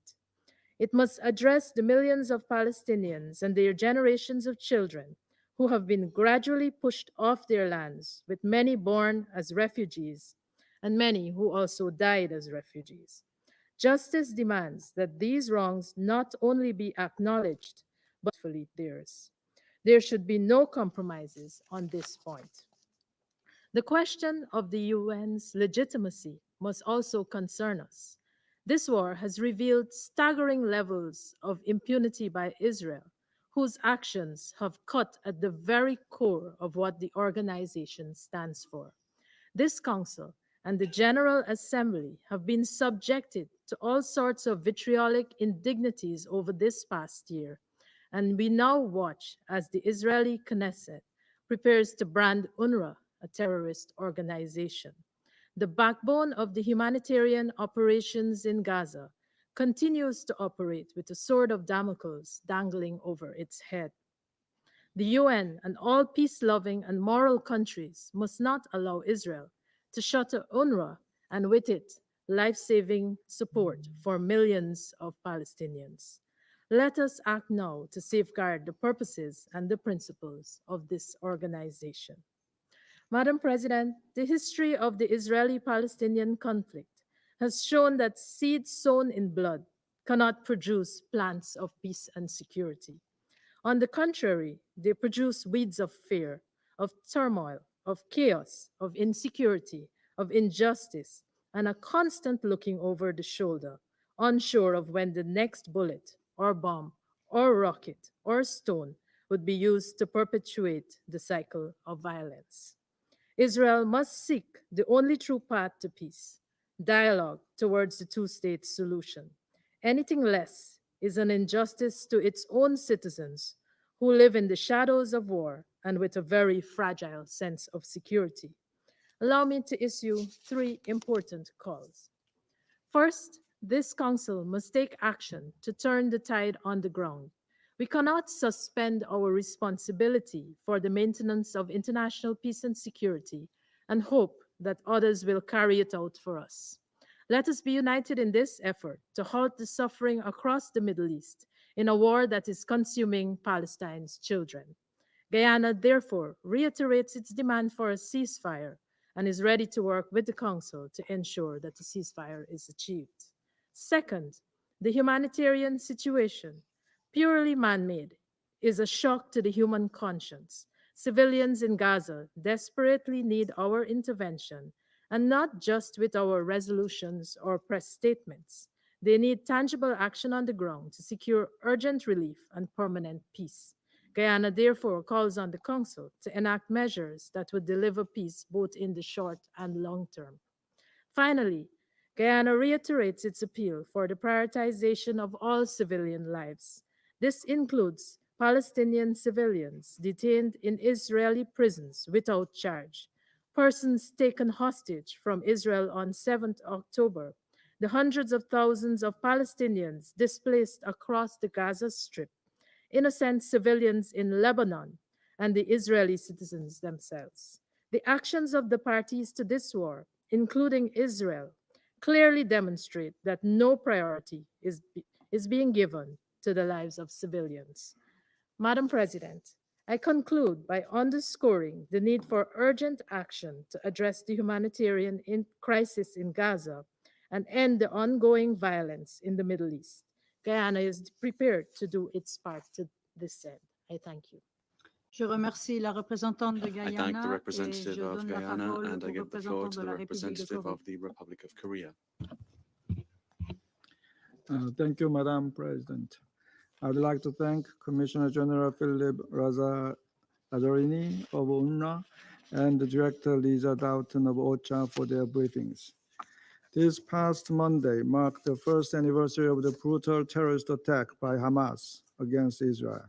It must address the millions of Palestinians and their generations of children who have been gradually pushed off their lands, with many born as refugees and many who also died as refugees. Justice demands that these wrongs not only be acknowledged, but fully theirs. There should be no compromises on this point. The question of the UN's legitimacy must also concern us. This war has revealed staggering levels of impunity by Israel, whose actions have cut at the very core of what the organization stands for. This council and the General Assembly have been subjected to all sorts of vitriolic indignities over this past year, and we now watch as the Israeli Knesset prepares to brand UNRWA a terrorist organization. The backbone of the humanitarian operations in Gaza continues to operate with a sword of Damocles dangling over its head. The UN and all peace-loving and moral countries must not allow Israel to shutter UNRWA and with it, life-saving support for millions of Palestinians. Let us act now to safeguard the purposes and the principles of this organization. Madam President, the history of the Israeli-Palestinian conflict has shown that seeds sown in blood cannot produce plants of peace and security. On the contrary, they produce weeds of fear, of turmoil, of chaos, of insecurity, of injustice, and a constant looking over the shoulder, unsure of when the next bullet or bomb or rocket or stone would be used to perpetuate the cycle of violence. Israel must seek the only true path to peace, dialogue towards the two-state solution. Anything less is an injustice to its own citizens who live in the shadows of war and with a very fragile sense of security. Allow me to issue 3 important calls. First, this council must take action to turn the tide on the ground. We cannot suspend our responsibility for the maintenance of international peace and security and hope that others will carry it out for us. Let us be united in this effort to halt the suffering across the Middle East in a war that is consuming Palestine's children. Guyana, therefore, reiterates its demand for a ceasefire and is ready to work with the Council to ensure that the ceasefire is achieved. Second, the humanitarian situation, purely man-made, is a shock to the human conscience. Civilians in Gaza desperately need our intervention, and not just with our resolutions or press statements. They need tangible action on the ground to secure urgent relief and permanent peace. Guyana therefore calls on the Council to enact measures that would deliver peace both in the short and long term. Finally, Guyana reiterates its appeal for the prioritization of all civilian lives. This includes Palestinian civilians detained in Israeli prisons without charge, persons taken hostage from Israel on 7th October, the hundreds of thousands of Palestinians displaced across the Gaza Strip, innocent civilians in Lebanon, and the Israeli citizens themselves. The actions of the parties to this war, including Israel, clearly demonstrate that no priority is being given to the lives of civilians. Madam President, I conclude by underscoring the need for urgent action to address the humanitarian crisis in Gaza and end the ongoing violence in the Middle East. Guyana is prepared to do its part to this end. I thank you. Je remercie la représentante de I thank the Guyana et representative je of donne la Guyana parole and I au give the floor représentant to de the la République de representative Corée. of the Republic of Korea. Thank you, Madam President. I would like to thank Commissioner General Philip Lazzarini of UNRWA and Director Lisa Doughton of OCHA for their briefings. This past Monday marked the first anniversary of the brutal terrorist attack by Hamas against Israel.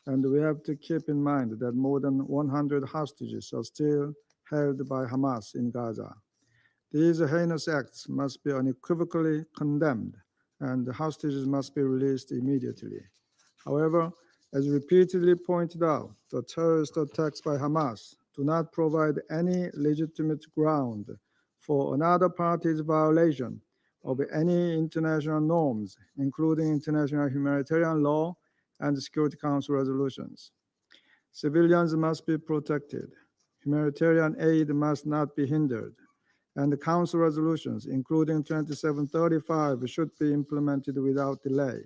And we have to keep in mind that more than 100 hostages are still held by Hamas in Gaza. These heinous acts must be unequivocally condemned, and the hostages must be released immediately. However, as repeatedly pointed out, the terrorist attacks by Hamas do not provide any legitimate ground for another party's violation of any international norms, including international humanitarian law and Security Council resolutions. Civilians must be protected. Humanitarian aid must not be hindered, and the Council resolutions, including 2735, should be implemented without delay.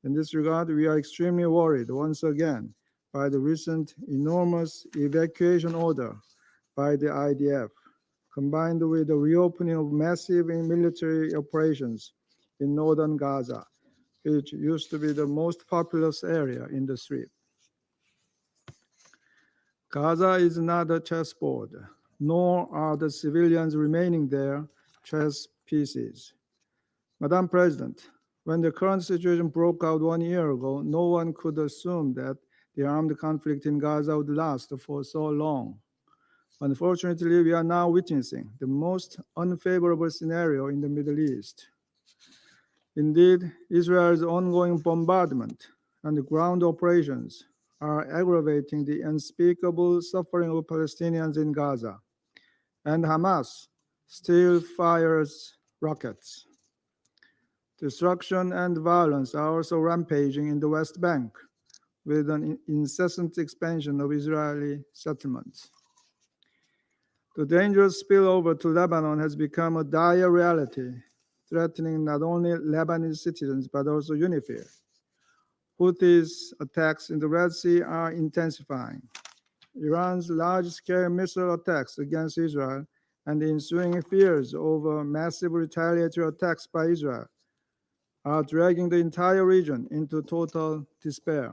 In this regard, we are extremely worried once again by the recent enormous evacuation order by the IDF, combined with the reopening of massive military operations in northern Gaza, which used to be the most populous area in the Strip. Gaza is not a chessboard, nor are the civilians remaining there chess pieces. Madam President, when the current situation broke out 1 year ago, no one could assume that the armed conflict in Gaza would last for so long. Unfortunately, we are now witnessing the most unfavorable scenario in the Middle East. Indeed, Israel's ongoing bombardment and ground operations are aggravating the unspeakable suffering of Palestinians in Gaza, and Hamas still fires rockets. Destruction and violence are also rampaging in the West Bank, with an incessant expansion of Israeli settlements. The dangerous spillover to Lebanon has become a dire reality, threatening not only Lebanese citizens but also UNIFIL. Houthis' attacks in the Red Sea are intensifying. Iran's large-scale missile attacks against Israel and the ensuing fears over massive retaliatory attacks by Israel are dragging the entire region into total despair.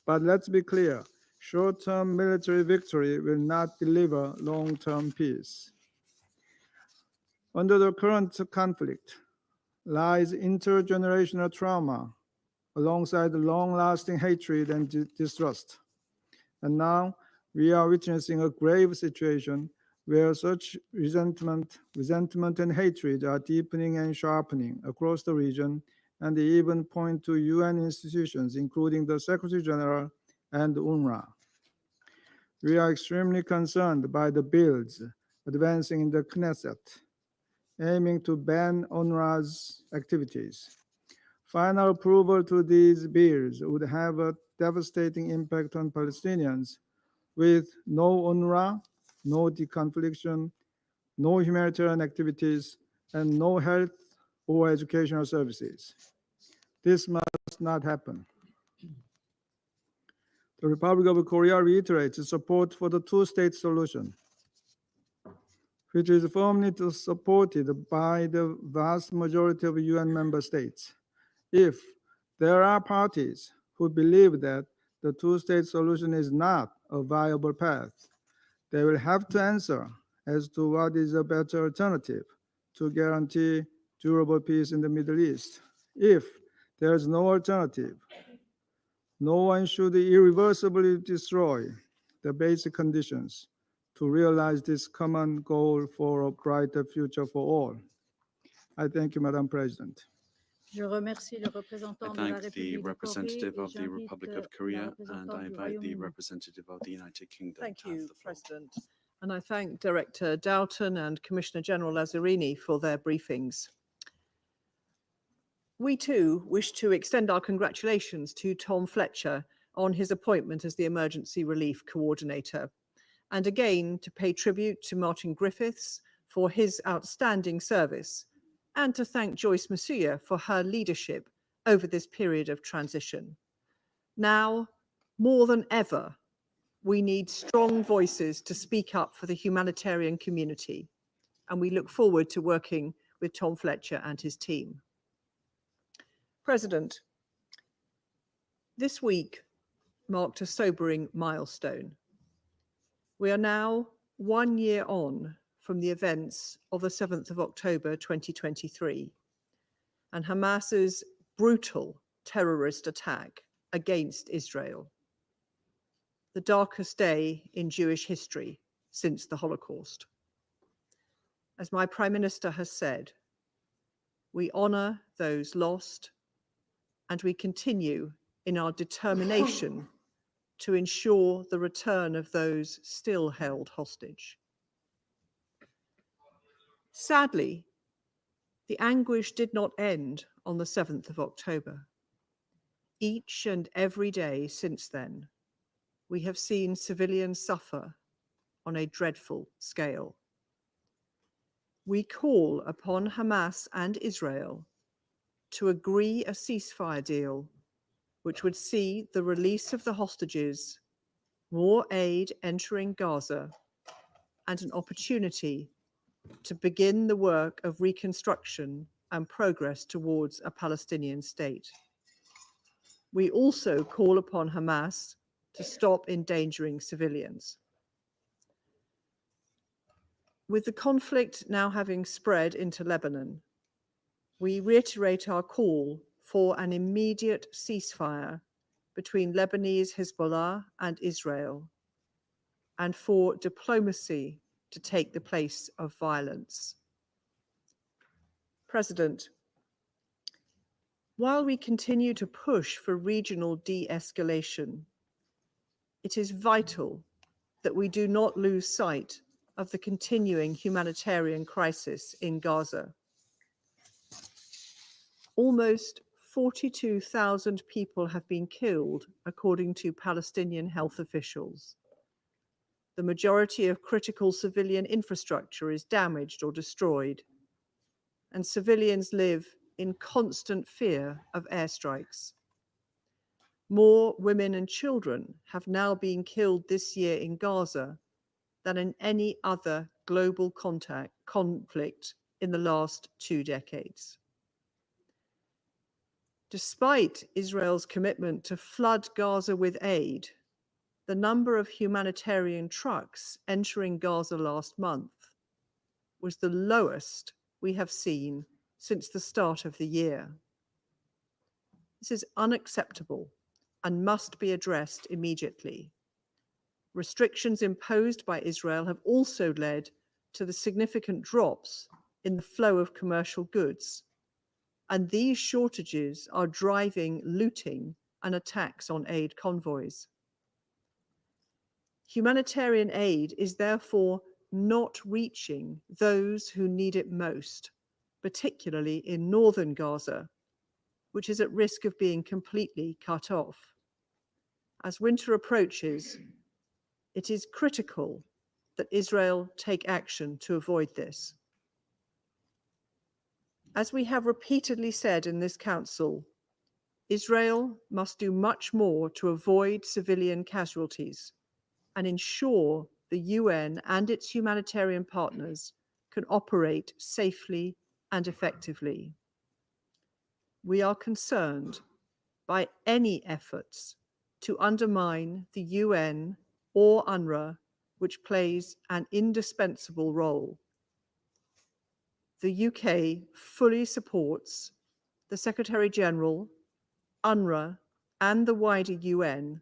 But let's be clear, short-term military victory will not deliver long-term peace. Under the current conflict lies intergenerational trauma alongside long-lasting hatred and distrust. And now we are witnessing a grave situation where such resentment and hatred are deepening and sharpening across the region, and they even point to UN institutions, including the Secretary-General and UNRWA. We are extremely concerned by the bills advancing in the Knesset, aiming to ban UNRWA's activities. Final approval to these bills would have a devastating impact on Palestinians, with no UNRWA, no deconfliction, no humanitarian activities, and no health or educational services. This must not happen. The Republic of Korea reiterates its support for the two-state solution, which is firmly supported by the vast majority of UN member states. If there are parties who believe that the two-state solution is not a viable path, they will have to answer as to what is a better alternative to guarantee durable peace in the Middle East. If there is no alternative, no one should irreversibly destroy the basic conditions to realize this common goal for a brighter future for all. I thank you, Madam President. Je remercie le I représentant de la thank the République de Corée representative et of the j'invite Republic of la Korea, and représentante I du invite the Royaume-Uni. representative of the United Kingdom Thank to have you, the floor. President. And I thank Director Dalton and Commissioner General Lazzarini for their briefings. We too wish to extend our congratulations to Tom Fletcher on his appointment as the Emergency Relief Coordinator, and again to pay tribute to Martin Griffiths for his outstanding service, and to thank Joyce Masuya for her leadership over this period of transition. Now, more than ever, we need strong voices to speak up for the humanitarian community, and we look forward to working with Tom Fletcher and his team. President, this week marked a sobering milestone. We are now 1 year on from the events of the 7th of October 2023 and Hamas's brutal terrorist attack against Israel, the darkest day in Jewish history since the Holocaust. As my Prime Minister has said, we honor those lost, and we continue in our determination to ensure the return of those still held hostage. Sadly, the anguish did not end on the 7th of October. Each and every day since then, we have seen civilians suffer on a dreadful scale. We call upon Hamas and Israel to agree a ceasefire deal which would see the release of the hostages, more aid entering Gaza, and an opportunity to begin the work of reconstruction and progress towards a Palestinian state. We also call upon Hamas to stop endangering civilians. With the conflict now having spread into Lebanon, we reiterate our call for an immediate ceasefire between Lebanese Hezbollah and Israel, and for diplomacy to take the place of violence. President, while we continue to push for regional de-escalation, it is vital that we do not lose sight of the continuing humanitarian crisis in Gaza. Almost 42,000 people have been killed, according to Palestinian health officials. The majority of critical civilian infrastructure is damaged or destroyed, and civilians live in constant fear of airstrikes. More women and children have now been killed this year in Gaza than in any other global conflict in the last 2 decades. Despite Israel's commitment to flood Gaza with aid, the number of humanitarian trucks entering Gaza last month was the lowest we have seen since the start of the year. This is unacceptable and must be addressed immediately. Restrictions imposed by Israel have also led to the significant drops in the flow of commercial goods, and these shortages are driving looting and attacks on aid convoys. Humanitarian aid is therefore not reaching those who need it most, particularly in northern Gaza, which is at risk of being completely cut off. As winter approaches, it is critical that Israel take action to avoid this. As we have repeatedly said in this Council, Israel must do much more to avoid civilian casualties and ensure the UN and its humanitarian partners can operate safely and effectively. We are concerned by any efforts to undermine the UN or UNRWA, which plays an indispensable role. The UK fully supports the Secretary-General, UNRWA, and the wider UN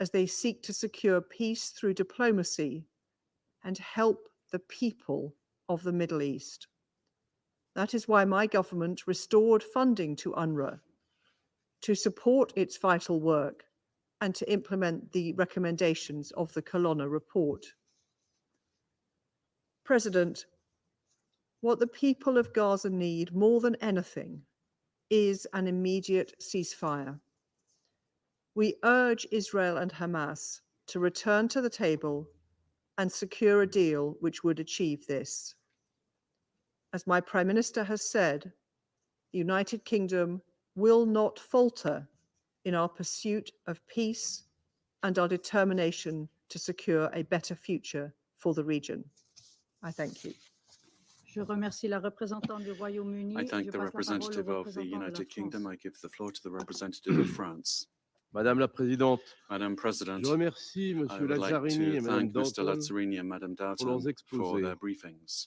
as they seek to secure peace through diplomacy and help the people of the Middle East. That is why my government restored funding to UNRWA to support its vital work and to implement the recommendations of the Colonna report. President, what the people of Gaza need more than anything is an immediate ceasefire. We urge Israel and Hamas to return to the table and secure a deal which would achieve this. As my Prime Minister has said, the United Kingdom will not falter in our pursuit of peace and our determination to secure a better future for the region. I thank you. Je remercie la représentante du Royaume-Uni. I et je thank the passe la parole au representative of the représentant de la United Kingdom. France. I give the floor to the representative of France. Madame la Présidente, Madam President, je remercie I Monsieur would like Lazzarini to et Madame thank Mr. Dalton Lazzarini and Madam pour leurs Dalton for exposés. their briefings.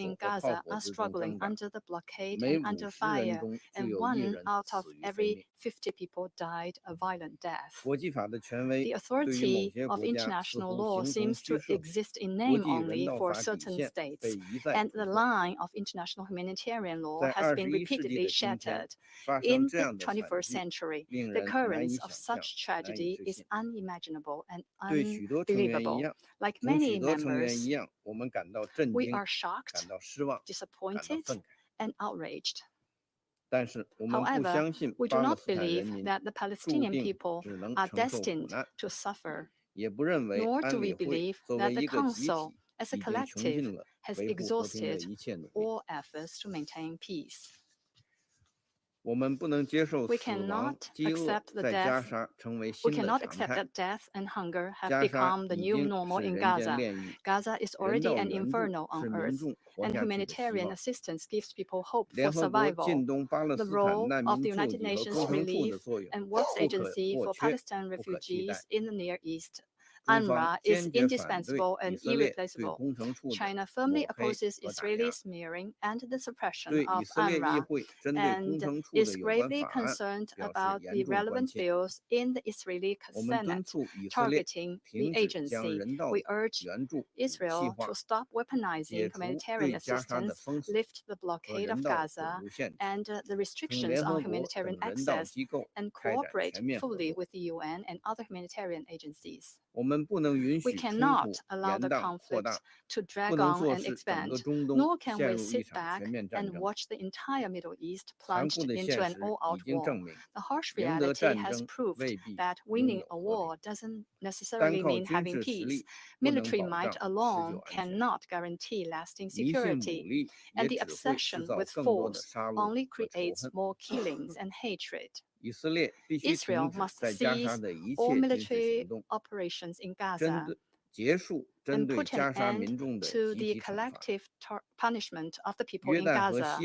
in Gaza are struggling under the blockade and under fire, and 1 out of every 50 people died a violent death. The authority of international law seems to exist in name only for certain states, and the line of international humanitarian law has been repeatedly shattered. In the 21st century, the occurrence of such tragedy is unimaginable and unbelievable. Like many members, we are shocked, disappointed, and outraged. However, we do not believe that the Palestinian people are destined to suffer, nor do we believe that the Council, as a collective, has exhausted all efforts to maintain peace. We cannot accept that death and hunger have become the new normal in Gaza. Gaza is already an inferno on earth, and humanitarian assistance gives people hope for survival. The role of the United Nations Relief and Works Agency for Palestine refugees in the Near East, UNRWA, is indispensable and irreplaceable. China firmly opposes Israeli smearing and the suppression of UNRWA, and is gravely concerned about the relevant bills in the Israeli Senate targeting the agency. We urge Israel to stop weaponizing humanitarian assistance, lift the blockade of Gaza and the restrictions on humanitarian access, and cooperate fully with the UN and other humanitarian agencies. We cannot allow the conflict to drag on and expand, nor can we sit back and watch the entire Middle East plunged into an all-out war. The harsh reality has proved that winning a war doesn't necessarily mean having peace. Military might alone cannot guarantee lasting security, and the obsession with force only creates more killings and hatred. Israel must cease all military operations in Gaza and put an end to the collective punishment of the people in Gaza.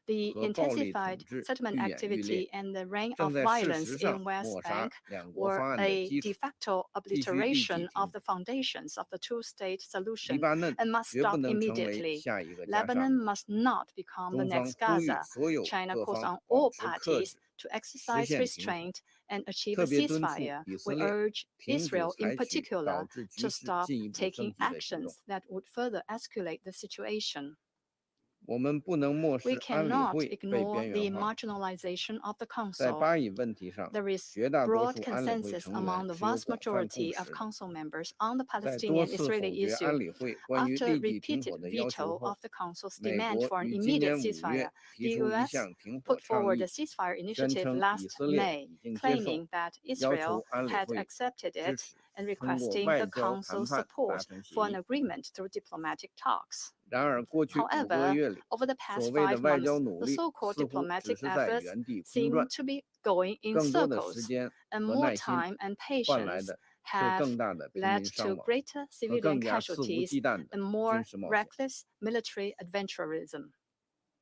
The intensified settlement activity and the reign of violence in West Bank were a de facto obliteration of the foundations of the two-state solution and must stop immediately. Lebanon must not become the next Gaza. China calls on all parties to exercise restraint and achieve a ceasefire. We urge Israel in particular to stop taking actions that would further escalate the situation. We cannot ignore the marginalization of the Council. There is broad consensus among the vast majority of Council members on the Palestinian-Israeli issue. After repeated veto of the Council's demand for an immediate ceasefire, the U.S. put forward a ceasefire initiative last May, claiming that Israel had accepted it and requesting the Council's support for an agreement through diplomatic talks. However, over the past 5 months, the so-called diplomatic efforts seem to be going in circles, and more time and patience have led to greater civilian casualties and more reckless military adventurism.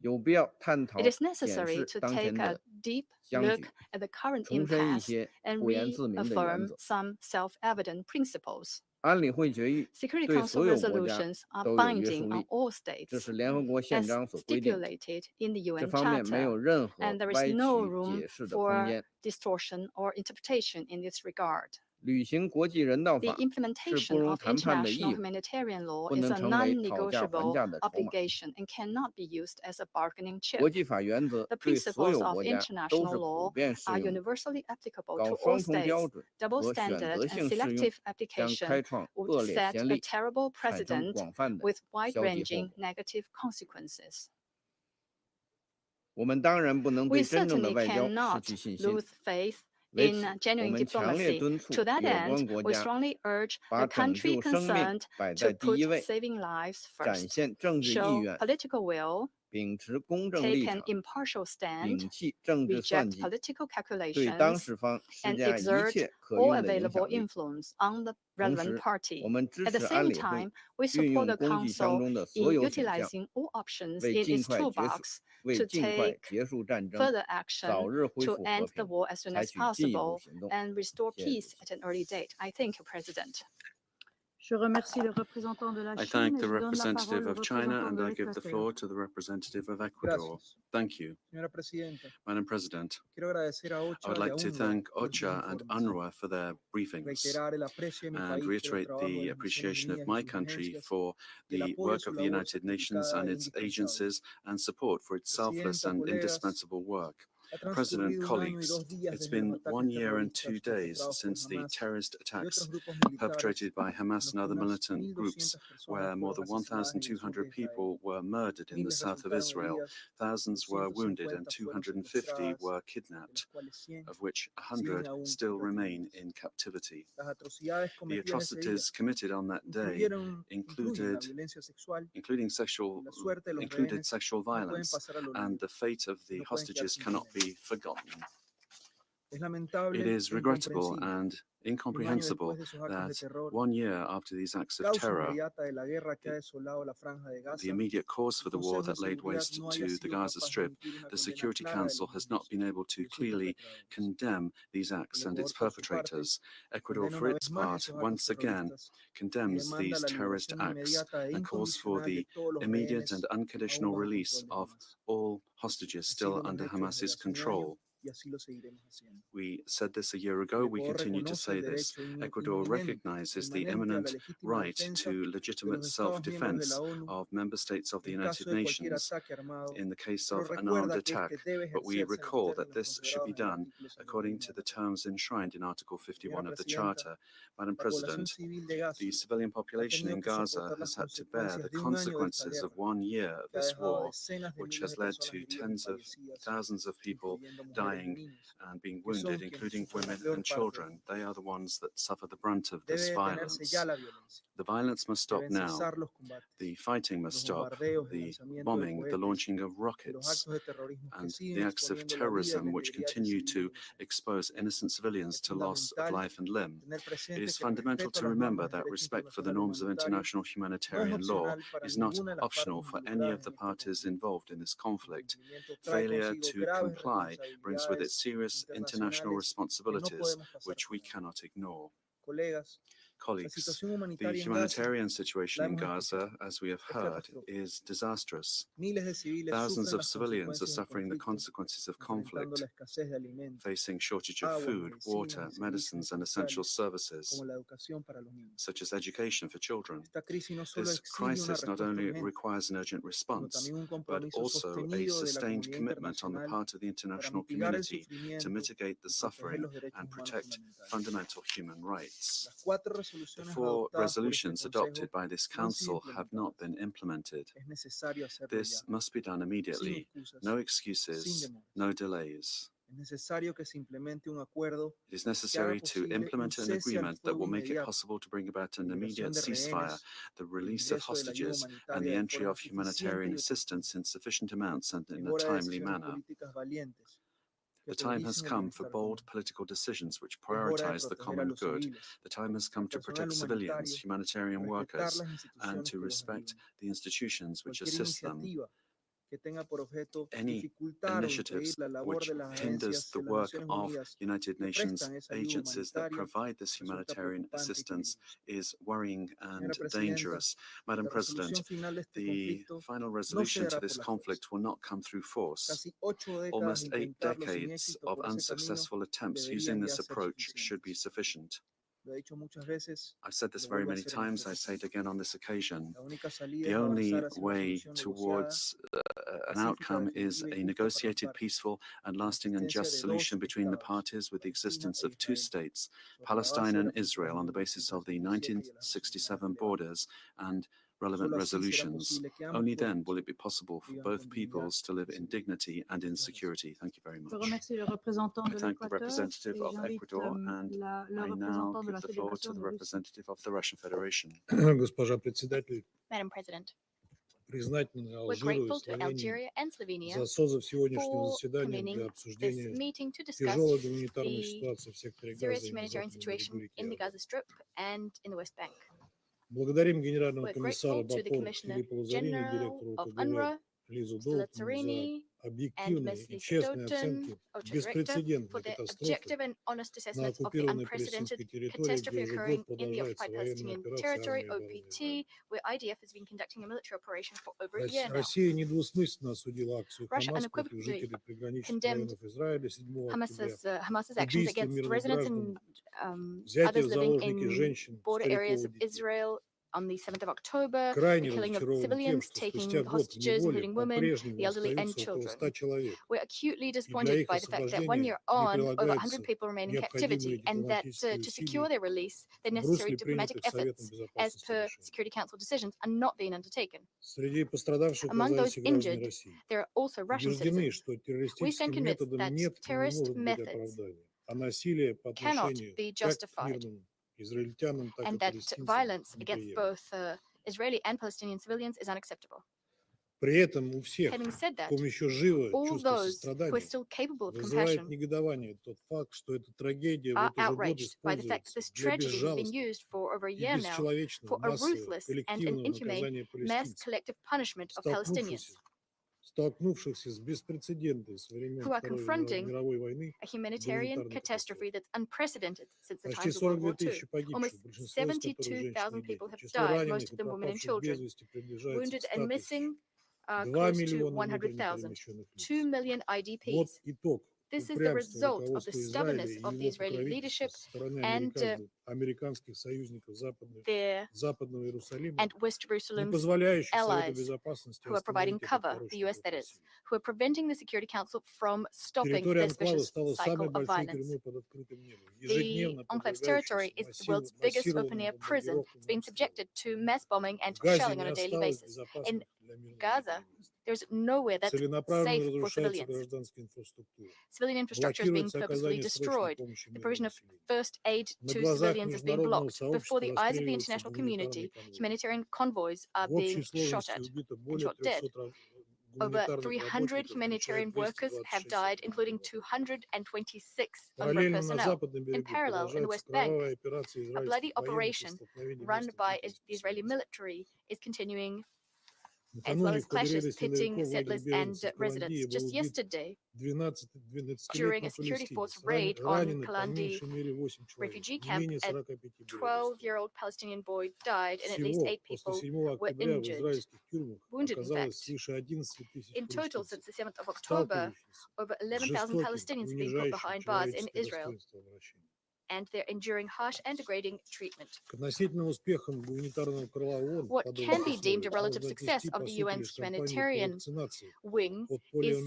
It is necessary to take a deep look at the current impasse and reaffirm some self-evident principles. Security Council resolutions are binding on all states, as stipulated in the UN Charter, and there is no room for distortion or interpretation in this regard. The implementation of international humanitarian law is a non-negotiable obligation and cannot be used as a bargaining chip. The principles of international law are universally applicable to all states. Double standard and selective application would set a terrible precedent with wide-ranging negative consequences. We certainly cannot lose faith in genuine diplomacy. To that end, we strongly urge the country concerned to put saving lives first, show political will, take an impartial stand, reject political calculations, and exert all available influence on the relevant party. At the same time, we support the Council in utilizing all options in its toolbox to take further action to end the war as soon as possible and restore peace at an early date. I thank you, President. I thank the representative of China and I give the floor to the representative of Ecuador. Thank you. Madam President, I would like to thank OCHA and UNRWA for their briefings and reiterate the appreciation of my country for the work of the United Nations and its agencies and support for its selfless and indispensable work. President, colleagues, it's been 1 year and 2 days since the terrorist attacks perpetrated by Hamas and other militant groups, where more than 1,200 people were murdered in the south of Israel, thousands were wounded, and 250 were kidnapped, of which 100 still remain in captivity. The atrocities committed on that day included sexual violence, and the fate of the hostages cannot be forgotten. It is regrettable and incomprehensible that 1 year after these acts of terror, the immediate cause for the war that laid waste to the Gaza Strip, the Security Council has not been able to clearly condemn these acts and its perpetrators. Ecuador, for its part, once again condemns these terrorist acts and calls for the immediate and unconditional release of all hostages still under Hamas's control. We said this a year ago, we continue to say this. Ecuador recognizes the imminent right to legitimate self-defense of member states of the United Nations in the case of an armed attack, but we recall that this should be done according to the terms enshrined in Article 51 of the Charter. Madam President, the civilian population in Gaza has had to bear the consequences of 1 year of this war, which has led to tens of thousands of people dying and being wounded, including women and children. They are the ones that suffer the brunt of this violence. The violence must stop now. The fighting must stop. The bombing, the launching of rockets, and the acts of terrorism which continue to expose innocent civilians to loss of life and limb. It is fundamental to remember that respect for the norms of international humanitarian law is not optional for any of the parties involved in this conflict. Failure to comply brings with it serious international responsibilities, which we cannot ignore. Colleagues, the humanitarian situation in Gaza, as we have heard, is disastrous. Thousands of civilians are suffering the consequences of conflict, facing shortage of food, water, medicines, and essential services, such as education for children. This crisis not only requires an urgent response, but also a sustained commitment on the part of the international community to mitigate the suffering and protect fundamental human rights. The 4 resolutions adopted by this Council have not been implemented. This must be done immediately. No excuses, no delays. It is necessary to implement an agreement that will make it possible to bring about an immediate ceasefire, the release of hostages, and the entry of humanitarian assistance in sufficient amounts and in a timely manner. The time has come for bold political decisions which prioritize the common good. The time has come to protect civilians, humanitarian workers, and to respect the institutions which assist them. Any initiatives which hinders the work of United Nations agencies that provide this humanitarian assistance is worrying and dangerous. Madam President, the final resolution to this conflict will not come through force. Almost 8 decades of unsuccessful attempts using this approach should be sufficient. I've said this very many times, I say it again on this occasion. The only way towards an outcome is a negotiated, peaceful, and lasting and just solution between the parties with the existence of 2 states, Palestine and Israel, on the basis of the 1967 borders and relevant resolutions. Only then will it be possible for both peoples to live in dignity and in security. Thank you very much. I thank the representative of Ecuador, and I now give the floor to the representative of the Russian Federation. Madam President, we're grateful to Algeria and Slovenia for convening this meeting to discuss the serious humanitarian situation in the Gaza Strip and in the West Bank. We're grateful to the Commissioner General of UNRWA, Mr. Lazzarini, and Ms. Lisa Doughton, Director, for their objective and honest assessment of the unprecedented catastrophe occurring in the occupied Palestinian territory, OPT, where IDF has been conducting a military operation for over a year now. Russia unequivocally condemned Hamas's actions against residents and others living in border areas of Israel on the 7th of October, the killing of civilians, taking hostages, including women, the elderly, and children. We're acutely disappointed by the fact that 1 year on, over 100 people remain in captivity, and that to secure their release, the necessary diplomatic efforts, as per Security Council decisions, are not being undertaken. Among those injured, there are also Russian citizens. We stand convinced that terrorist methods cannot be justified, and that violence against both Israeli and Palestinian civilians is unacceptable. Having said that, all those who are still capable of compassion are outraged by the fact that this tragedy has been used for over a year now for a ruthless and an inhumane mass collective punishment of Palestinians who are confronting a humanitarian catastrophe that's unprecedented since the times of World War II. Almost 72,000 people have died, most of them women and children, wounded and missing close to 100,000, 2 million IDPs. This is the result of the stubbornness of the Israeli leadership and West Jerusalem's allies who are providing cover, the US that is, who are preventing the Security Council from stopping this vicious cycle of violence. The Enclave's territory is the world's biggest open-air prison. It's been subjected to mass bombing and shelling on a daily basis. In Gaza, there's nowhere that's safe for civilians. Civilian infrastructure is being purposefully destroyed. The provision of first aid to civilians is being blocked. Before the eyes of the international community, humanitarian convoys are being shot at and shot dead. Over 300 humanitarian workers have died, including 226 UNRWA personnel. In parallel, in the West Bank, a bloody operation run by the Israeli military is continuing, as well as clashes pitting settlers and residents. Just yesterday, during a security force raid on Kalandi refugee camp, a 12-year-old Palestinian boy died and at least 8 people were injured, wounded in fact. In total, since the 7th of October, over 11,000 Palestinians have been put behind bars in Israel, and they're enduring harsh and degrading treatment. What can be deemed a relative success of the UN's humanitarian wing is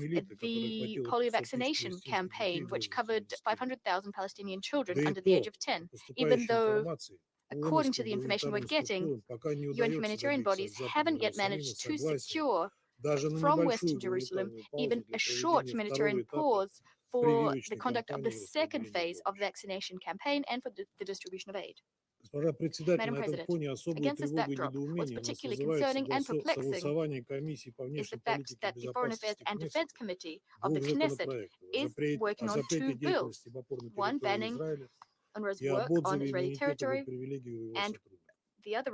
the polio vaccination campaign, which covered 500,000 Palestinian children under the age of 10, even though, according to the information we're getting, UN humanitarian bodies haven't yet managed to secure from Western Jerusalem even a short humanitarian pause for the conduct of the second phase of the vaccination campaign and for the distribution of aid. Madam President, against this backdrop, what's particularly concerning and perplexing is the fact that the Foreign Affairs and Defense Committee of the Knesset is working on 2 bills, one banning UNRWA's work on Israeli territory and the other